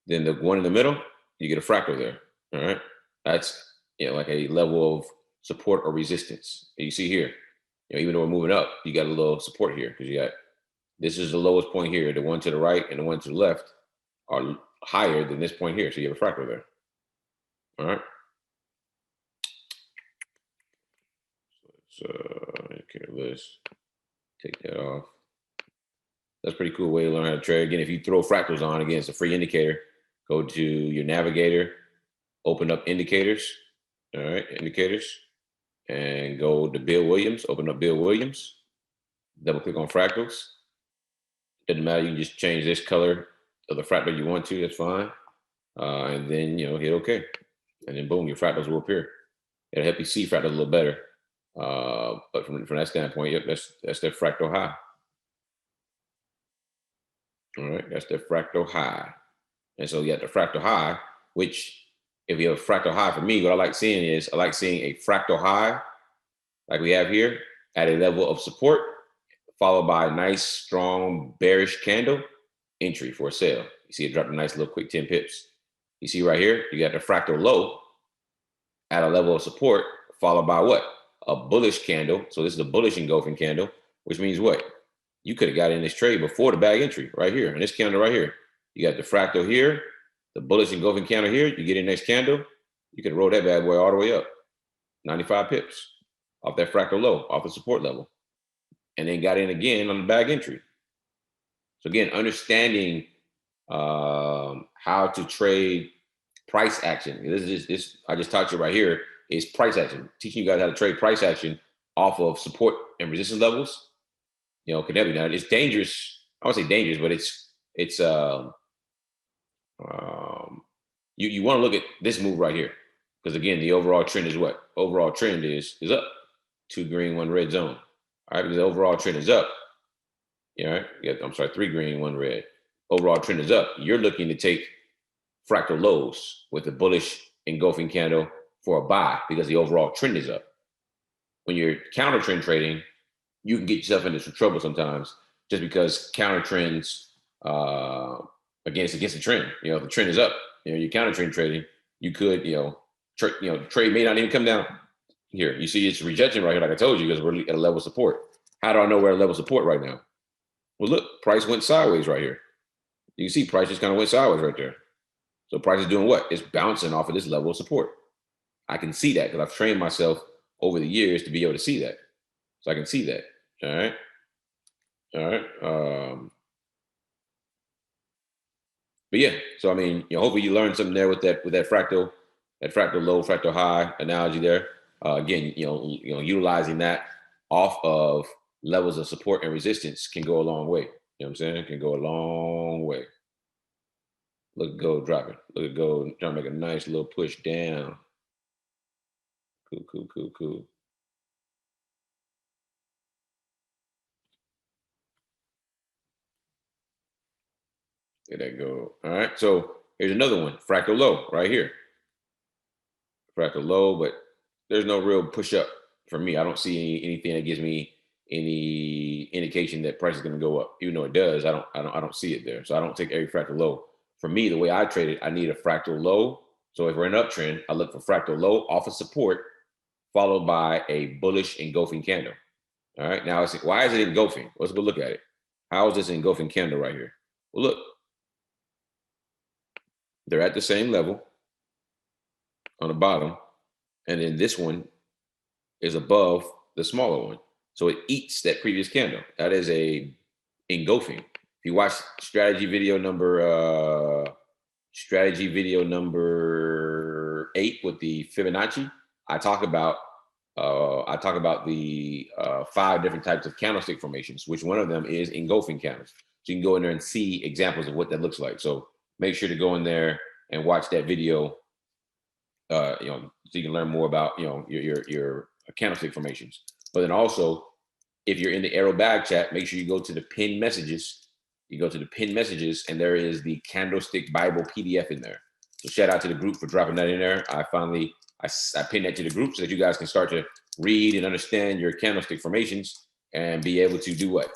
than the one in the middle, you get a fractal there. All right. That's like a level of support or resistance. And you see here, even though we're moving up, you got a little support here because you got this is the lowest point here. The one to the right and the one to the left are higher than this point here. So you have a fractal there. All right. So okay, let's take that off. That's a pretty cool way to learn how to trade. Again, if you throw fractals on, again, it's a free indicator. Go to your navigator, open up indicators. All right, indicators. And go to Bill Williams, open up Bill Williams. Double click on fractals. Doesn't matter, you can just change this color of the fractal you want to, that's fine. And then, hit OK. And then boom, your fractals will appear. It'll help you see fractals a little better. But from that standpoint, yep, that's the fractal high. All right, that's the fractal high. And so you got the fractal high, which if you have a fractal high, for me, what I like seeing is I like seeing a fractal high like we have here at a level of support, followed by a nice, strong, bearish candle entry for a sale. You see it drop a nice little quick 10 pips. You see right here, you got the fractal low at a level of support, followed by what? A bullish candle. So this is a bullish engulfing candle, which means what? You could have got in this trade before the bag entry right here, and this candle right here. You got the fractal here, the bullish engulfing candle here. You get in next candle, you can roll that bad boy all the way up, 95 pips off that fractal low, off the support level, and then got in again on the bag entry. So again, understanding how to trade price action. This I just taught you right here is price action. Teaching you guys how to trade price action off of support and resistance levels. Can help you. Now it's dangerous. I won't say dangerous, but you want to look at this move right here, because again, the overall trend is what? Overall trend is up. 2 green, 1 red zone. All right, because the overall trend is up. I'm sorry, 3 green, 1 red. Overall trend is up. You're looking to take fractal lows with a bullish engulfing candle for a buy because the overall trend is up. When you're counter trend trading, you can get yourself into some trouble sometimes just because counter trends against the trend. If the trend is up, you're counter trend trading, you could, the trade may not even come down. Here, you see it's rejection right here, like I told you, because we're at a level of support. How do I know we're at a level of support right now? Well, look, price went sideways right here. You can see price just kind of went sideways right there. So price is doing what? It's bouncing off of this level of support. I can see that because I've trained myself over the years to be able to see that. So I can see that. All right. All right. But yeah, so I mean, hopefully you learned something there with that fractal low, fractal high analogy there. Again, utilizing that off of levels of support and resistance can go a long way. You know what I'm saying? It can go a long way. Look at gold dropping. Look at gold trying to make a nice little push down. Cool. There that go. All right. So here's another one. Fractal low right here. Fractal low, but there's no real push up for me. I don't see anything that gives me any indication that price is going to go up. Even though it does, I don't see it there. So I don't take every fractal low. For me, the way I trade it, I need a fractal low. So if we're in an uptrend, I look for fractal low off of support, followed by a bullish engulfing candle. All right. Now, why is it engulfing? Let's go look at it. How is this engulfing candle right here? Well, look, they're at the same level on the bottom, and then this one is above the smaller one. So it eats that previous candle. That is a engulfing. If you watch strategy video number 8 with the Fibonacci, I talk about the 5 different types of candlestick formations, which one of them is engulfing candles. So you can go in there and see examples of what that looks like. So make sure to go in there and watch that video, so you can learn more about your candlestick formations. But then also, if you're in the AIRO bag chat, make sure you go to the pinned messages. You go to the pinned messages, and there is the Candlestick Bible PDF in there. So shout out to the group for dropping that in there. I pinned that to the group so that you guys can start to read and understand your candlestick formations and be able to do what?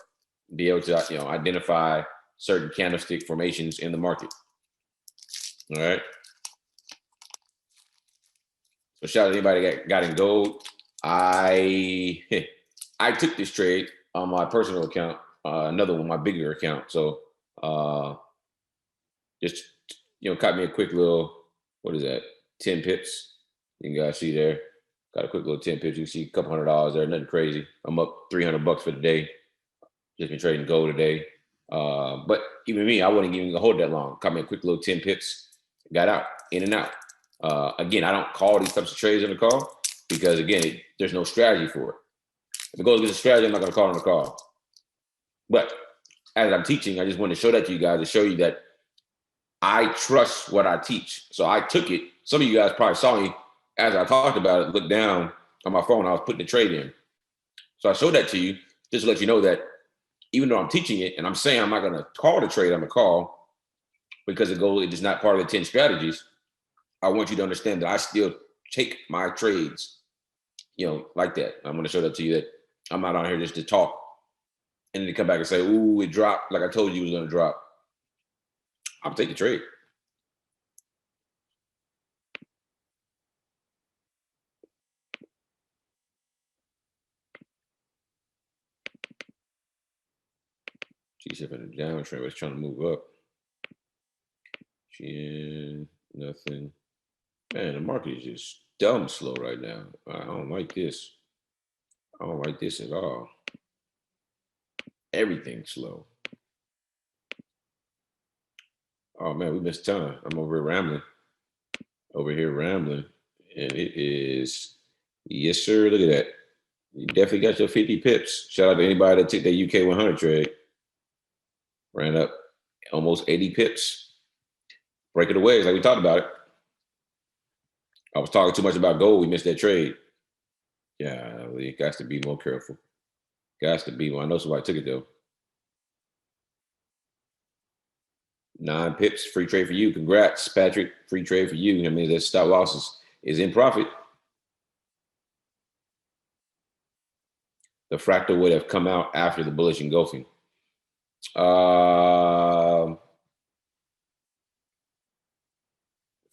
Be able to identify certain candlestick formations in the market. All right. So shout out to anybody that got in gold. I took this trade on my personal account, another one, my bigger account. So just caught me a quick little, what is that? 10 pips. You guys see there. Got a quick little 10 pips. You can see a couple $100 there, nothing crazy. I'm up $300 for the day. Just been trading gold today. But even me, I wouldn't even hold that long. Caught me a quick little 10 pips. Got out, in and out. Again, I don't call these types of trades on the call because, again, there's no strategy for it. If it goes against a strategy, I'm not going to call on the call. But as I'm teaching, I just want to show that to you guys to show you that I trust what I teach. So I took it. Some of you guys probably saw me as I talked about it, look down on my phone. I was putting the trade in. So I showed that to you just to let you know that even though I'm teaching it and I'm saying I'm not going to call the trade on the call because it is not part of the 10 strategies, I want you to understand that I still take my trades, like that. I'm going to show that to you that I'm not on here just to talk and then to come back and say, ooh, it dropped like I told you it was going to drop. I'll take the trade. G7 in the downtrend, but it's trying to move up. Nothing. Man, the market is just dumb slow right now. I don't like this. I don't like this at all. Everything's slow. Oh man, we missed time. I'm over here rambling. And it is, yes, sir. Look at that. You definitely got your 50 pips. Shout out to anybody that took that UK 100 trade. Ran up almost 80 pips. Break it away, like we talked about it. I was talking too much about gold. We missed that trade. Yeah, we got to be more careful. Got to be more. I know somebody took it though. 9 pips, free trade for you. Congrats, Patrick. Free trade for you. I mean, that stop losses is in profit. The fractal would have come out after the bullish engulfing.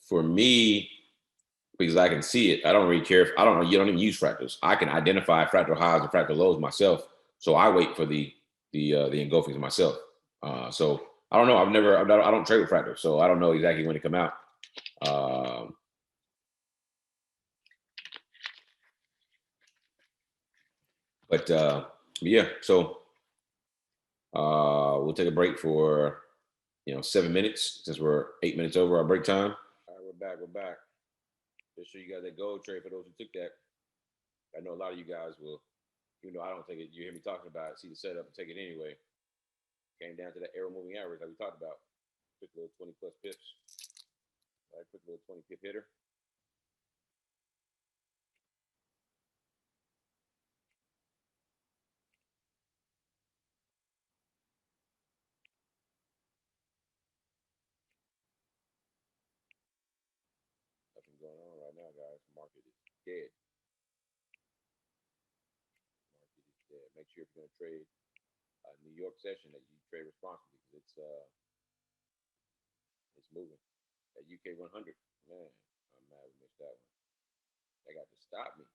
For me, because I can see it, I don't really care if I don't know. You don't even use fractals. I can identify fractal highs and fractal lows myself. So I wait for the engulfings myself. So I don't know. I don't trade with fractals, so I don't know exactly when they come out. But yeah, so we'll take a break for 7 minutes since we're 8 minutes over our break time. All right, we're back. Just show you guys that gold trade for those who took that. I know a lot of you guys will, even though I don't take it, you hear me talking about it, see the setup and take it anyway. Came down to that AIRO moving average like we talked about. Quick little 20 plus pips. All right, quick little 20 pip hitter. Nothing going on right now, guys. The market is dead. Market is dead. Make sure if you're going to trade a New York session that you trade responsibly because it's moving. That UK 100, man, I'm mad we missed that one. They got to stop me.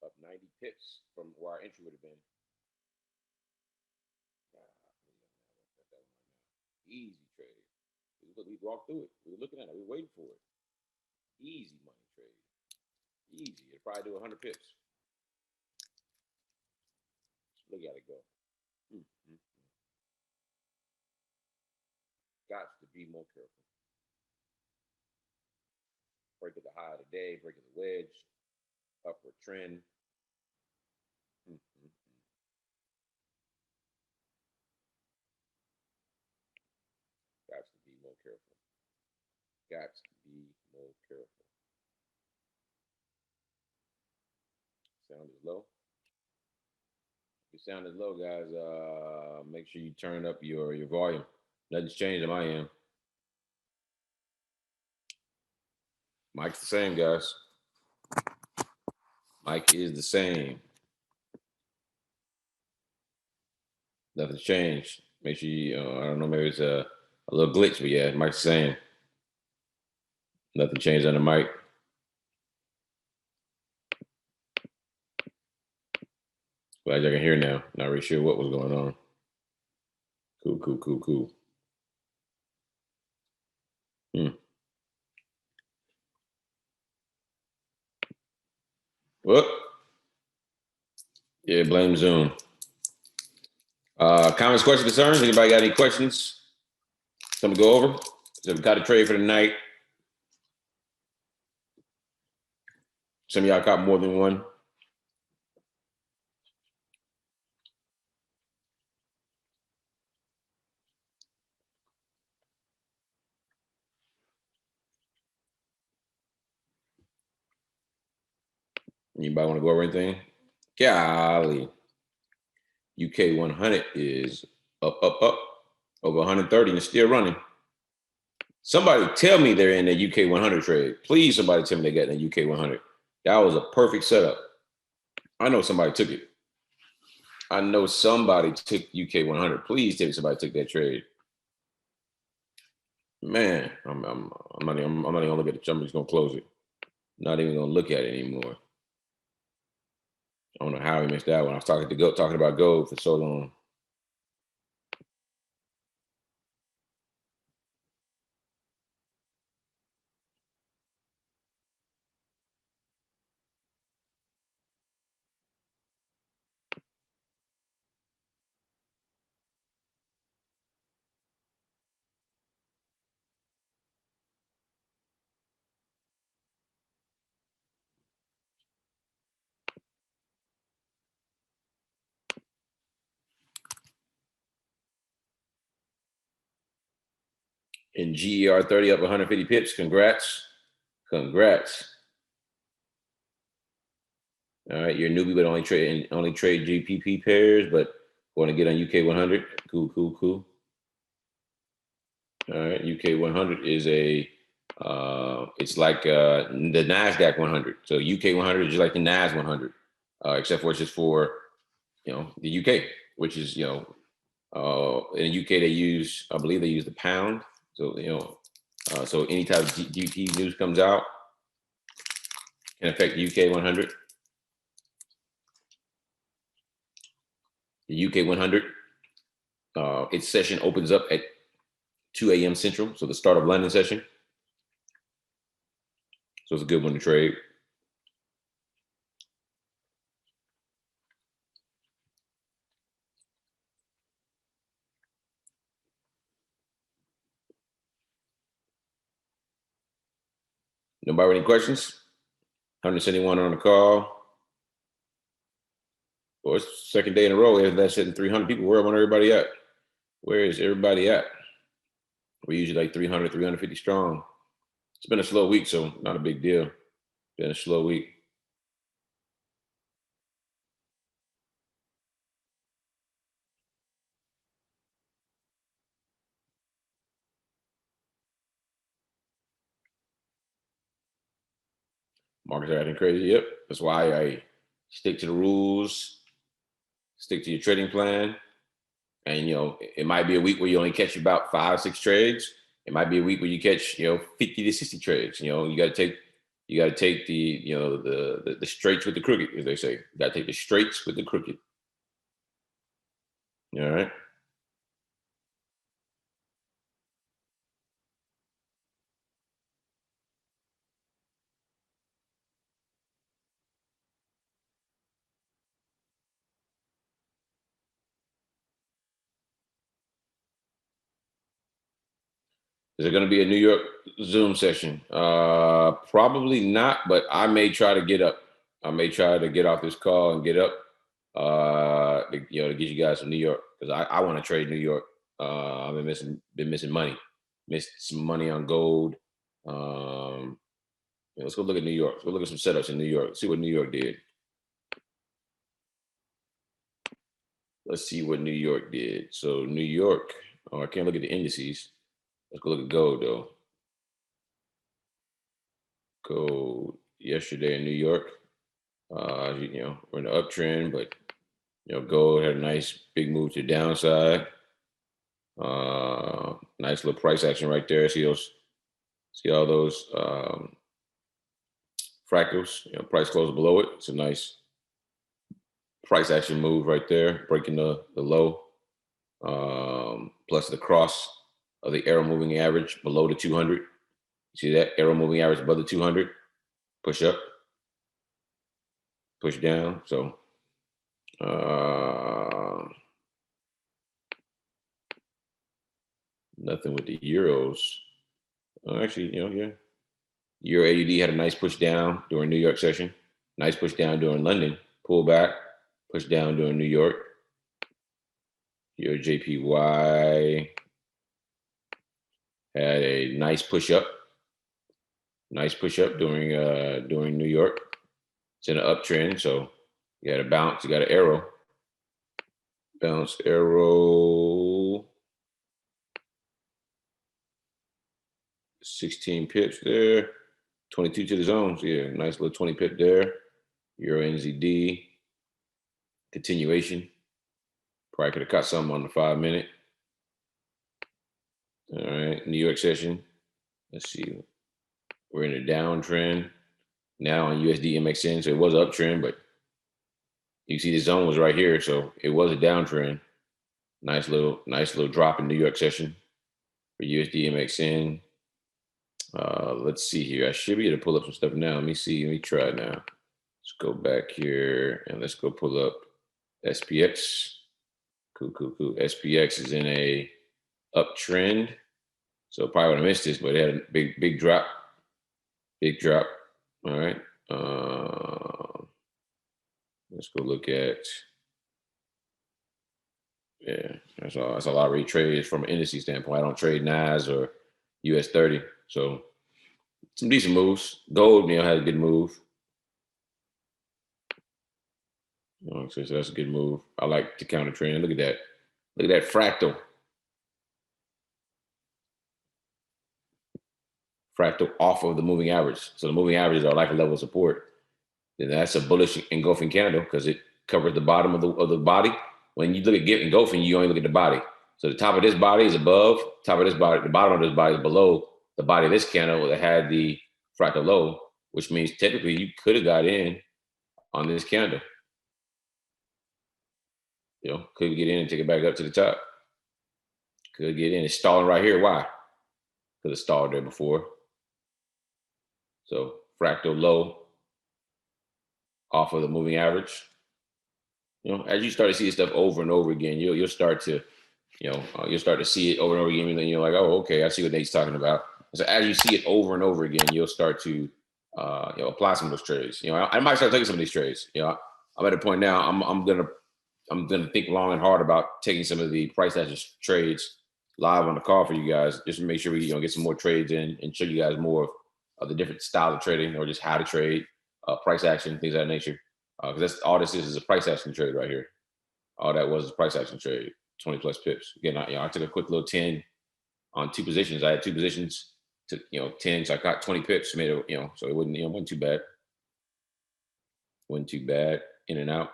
Up 90 pips from where our entry would have been. Easy trade. We walked through it. We were looking at it. We were waiting for it. Easy money trade. Easy. It'll probably do 100 pips. Look at it go. Mm-hmm. Got to be more careful. Break at the high of the day, breaking the wedge, upward trend. Mm-hmm. Got to be more careful. Got to be more careful. Sound is low. If your sound is low, guys, make sure you turn up your volume. Nothing's changed on my end. Mike's the same, guys. Mike is the same. Nothing's changed. Make sure you, I don't know, maybe it's a little glitch, but yeah, Mike's saying nothing changed on the mic. But as I can hear now, not really sure what was going on. Cool, cool, cool, cool. Well, yeah, blame Zoom. Comments, questions, concerns? Anybody got any questions? Something to go over? So we got a trade for the night. Some of y'all caught more than one. Anybody want to go over anything? Golly. UK 100 is up, over 130 and still running. Somebody tell me they're in the UK 100 trade. Please, somebody tell me they got in the UK 100. That was a perfect setup. I know somebody took it. I know somebody took UK 100. Please tell me somebody took that trade. Man, I'm not even gonna look at it. I'm just gonna close it. Not even gonna look at it anymore. I don't know how we missed that one. I was talking about gold for so long. And GER 30 up 150 pips. Congrats. Congrats. All right, you're a newbie, but only trade GPP pairs, but want to get on UK 100. Cool, cool, cool. All right, UK 100 is it's like the Nasdaq 100. So UK 100 is just like the Nas 100, except for it's just for the UK, which is in the UK they use, I believe they use the pound. So so any type of GP news comes out can affect UK 100. The UK 100, its session opens up at 2 a.m. Central, so the start of London session. So it's a good one to trade. Nobody have any questions? 171 on the call. Well, it's second day in a row. That's hitting 300 people. Where everybody at? Where is everybody at? We're usually like 300, 350 strong. It's been a slow week, so not a big deal. Been a slow week. Markets are acting crazy. Yep. That's why I stick to the rules, stick to your trading plan. And it might be a week where you only catch about 5 or 6 trades. It might be a week where you catch 50 to 60 trades. You got to take the straights with the crooked, as they say. You got to take the straights with the crooked. All right. Is there going to be a New York Zoom session? Probably not, but I may try to get up. I may try to get off this call and get up. To get you guys from New York, because I want to trade New York. I've been missing money. Missed some money on gold. Let's go look at New York. Let's go look at some setups in New York. See what New York did. Let's see what New York did. So New York. Oh, I can't look at the indices. Let's go look at gold though. Gold yesterday in New York. We're in the uptrend, but Gold had a nice big move to the downside. Nice little price action right there. See all those fractals? Price closed below it. It's a nice price action move right there, breaking the low. Plus the cross of the arrow moving average below the 200. You see that arrow moving average above the 200? Push up, push down. So nothing with the euros. Actually, yeah. Euro AUD had a nice push down during New York session. Nice push down during London. Pull back, push down during New York. Euro JPY had a nice push up. Nice push up during New York. It's in an uptrend, so you got a bounce, you got an arrow. Bounce arrow. 16 pips there. 22 to the zones. Yeah, nice little 20 pip there. Euro NZD. Continuation. Probably could have caught something on the 5-minute. All right, New York session. Let's see. We're in a downtrend now on USD MXN. So it was an uptrend, but you see the zone was right here. So it was a downtrend. Nice little drop in New York session for USD MXN. Let's see here. I should be able to pull up some stuff now. Let me see. Let me try now. Let's go back here and let's go pull up SPX. Cool. SPX is in a uptrend. So probably would have missed this, but it had a big drop. Big drop. All right. Let's go look at. Yeah, that's a lot of retrades from an industry standpoint. I don't trade NAS or US 30. So some decent moves. Gold, had a good move. So that's a good move. I like the counter trend. Look at that. Look at that fractal. Fractal off of the moving average. So the moving averages are like a level of support. Then that's a bullish engulfing candle because it covers the bottom of the body. When you look at engulfing, you only look at the body. So the top of this body is above, top of this body, the bottom of this body is below the body of this candle that had the fractal low, which means typically you could have got in on this candle. Could get in and take it back up to the top. Could get in. It's stalling right here. Why? Could have stalled there before. So fractal low off of the moving average. As you start to see this stuff over and over again, you'll start to, you'll start to see it over and over again, and then you're like, oh, okay, I see what Nate's talking about. So as you see it over and over again, you'll start to, apply some of those trades. I might start taking some of these trades. I'm at a point now. I'm gonna think long and hard about taking some of the price action trades live on the call for you guys, just to make sure we get some more trades in and show you guys more of the different style of trading or just how to trade, price action, things of that nature. Because that's all this is a price action trade right here. All that was a price action trade, 20 plus pips. Again, I took a quick little 10 on two positions. I had two positions to 10, so I got 20 pips. Made it, so it wasn't too bad. Wasn't too bad. In and out.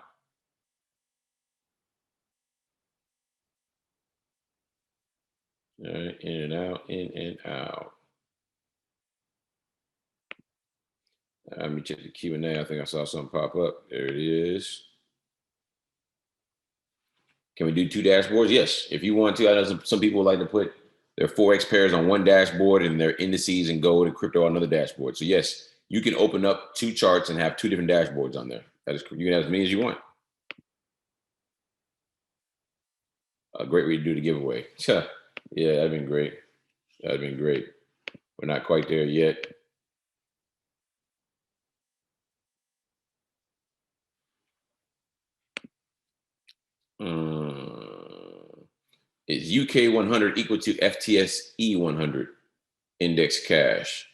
All right, in and out, in and out. Let me check the Q&A. I think I saw something pop up. There it is. Can we do two dashboards? Yes, if you want to. I know some people like to put their Forex pairs on one dashboard and their indices and gold and crypto on another dashboard. So yes, you can open up two charts and have two different dashboards on there. You can have as many as you want. A great way to do the giveaway. Yeah, that'd been great. That'd been great. We're not quite there yet. Is UK 100 equal to FTSE 100 index cash?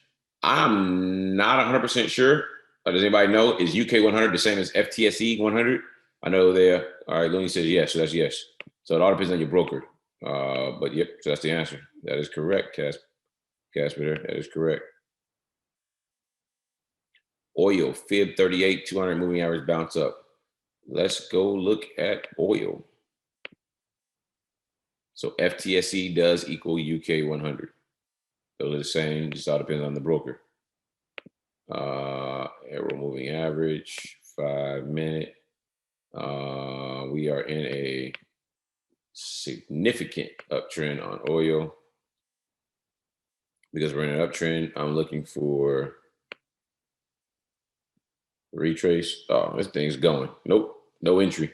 I'm not 100% sure. Does anybody know? Is UK 100 the same as FTSE 100? I know they're. All right, Looney says yes, so that's yes. So it all depends on your broker. But yep, so that's the answer. That is correct, Casper. That is correct. Oil, fib 38, 200 moving average bounce up. let's go look at oil. So FTSE does equal UK 100. Those are the same, just all depends on the broker. AIRO moving average, 5 minute. We are in a significant uptrend on oil. Because we're in an uptrend, I'm looking for retrace. Oh, this thing's going. Nope, no entry.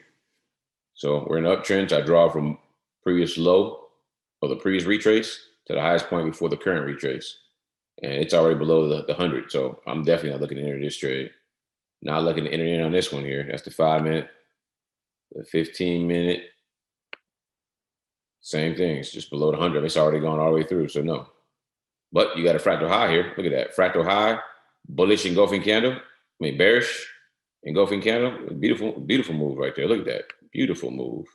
So we're in an uptrend. So I draw from previous low or the previous retrace to the highest point before the current retrace. And it's already below the 100. So I'm definitely not looking to enter this trade. Not looking to enter in on this one here. That's the 5 minute, the 15 minute. Same thing. It's just below the 100. It's already gone all the way through. So no. But you got a fractal high here. Look at that. Fractal high, bullish engulfing candle. I mean, bearish engulfing candle. Beautiful, beautiful move right there. Look at that. Beautiful move.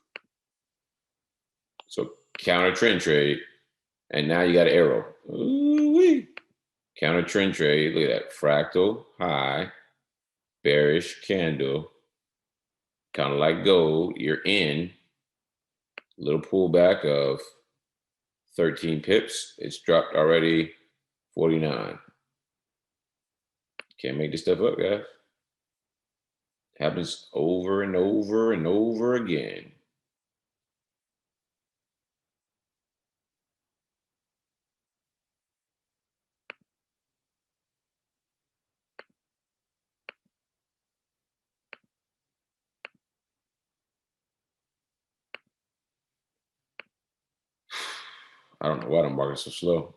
So counter trend trade. And now you got an AIRO. Ooh-wee. Counter trend trade. Look at that. Fractal high, bearish candle. Kind of like gold. You're in. Little pullback of 13 pips. It's dropped already 49. Can't make this stuff up, guys. Happens over and over and over again. I don't know why the market's so slow.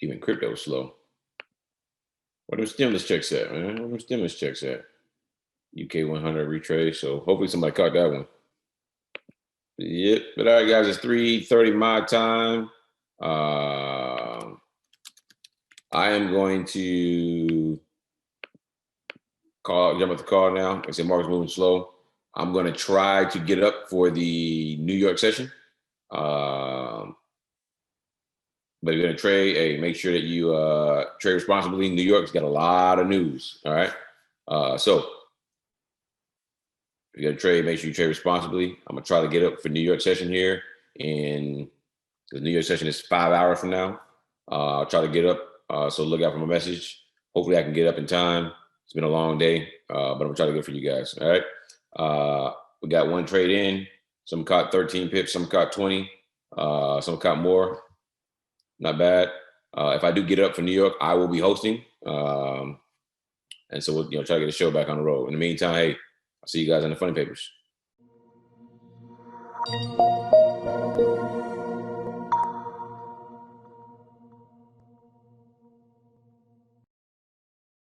Even crypto is slow. What are stimulus checks at, man? What are stimulus checks at? UK 100 retrace. So hopefully somebody caught that one. Yep. But all right, guys, it's 3:30 my time. I am going to jump at the call now. I said market's moving slow. I'm going to try to get up for the New York session. But if you're going to trade, hey, make sure that you trade responsibly. New York's got a lot of news. All right. So if you're going to trade, make sure you trade responsibly. I'm going to try to get up for New York session here. And the New York session is 5 hours from now. I'll try to get up. So look out for my message. Hopefully I can get up in time. It's been a long day, but I'm going to try to get for you guys. All right. We got one trade in. Some caught 13 pips. Some caught 20. Some caught more. Not bad. If I do get up for New York, I will be hosting. And so we'll try to get the show back on the road. In the meantime, hey, I'll see you guys in the funny papers.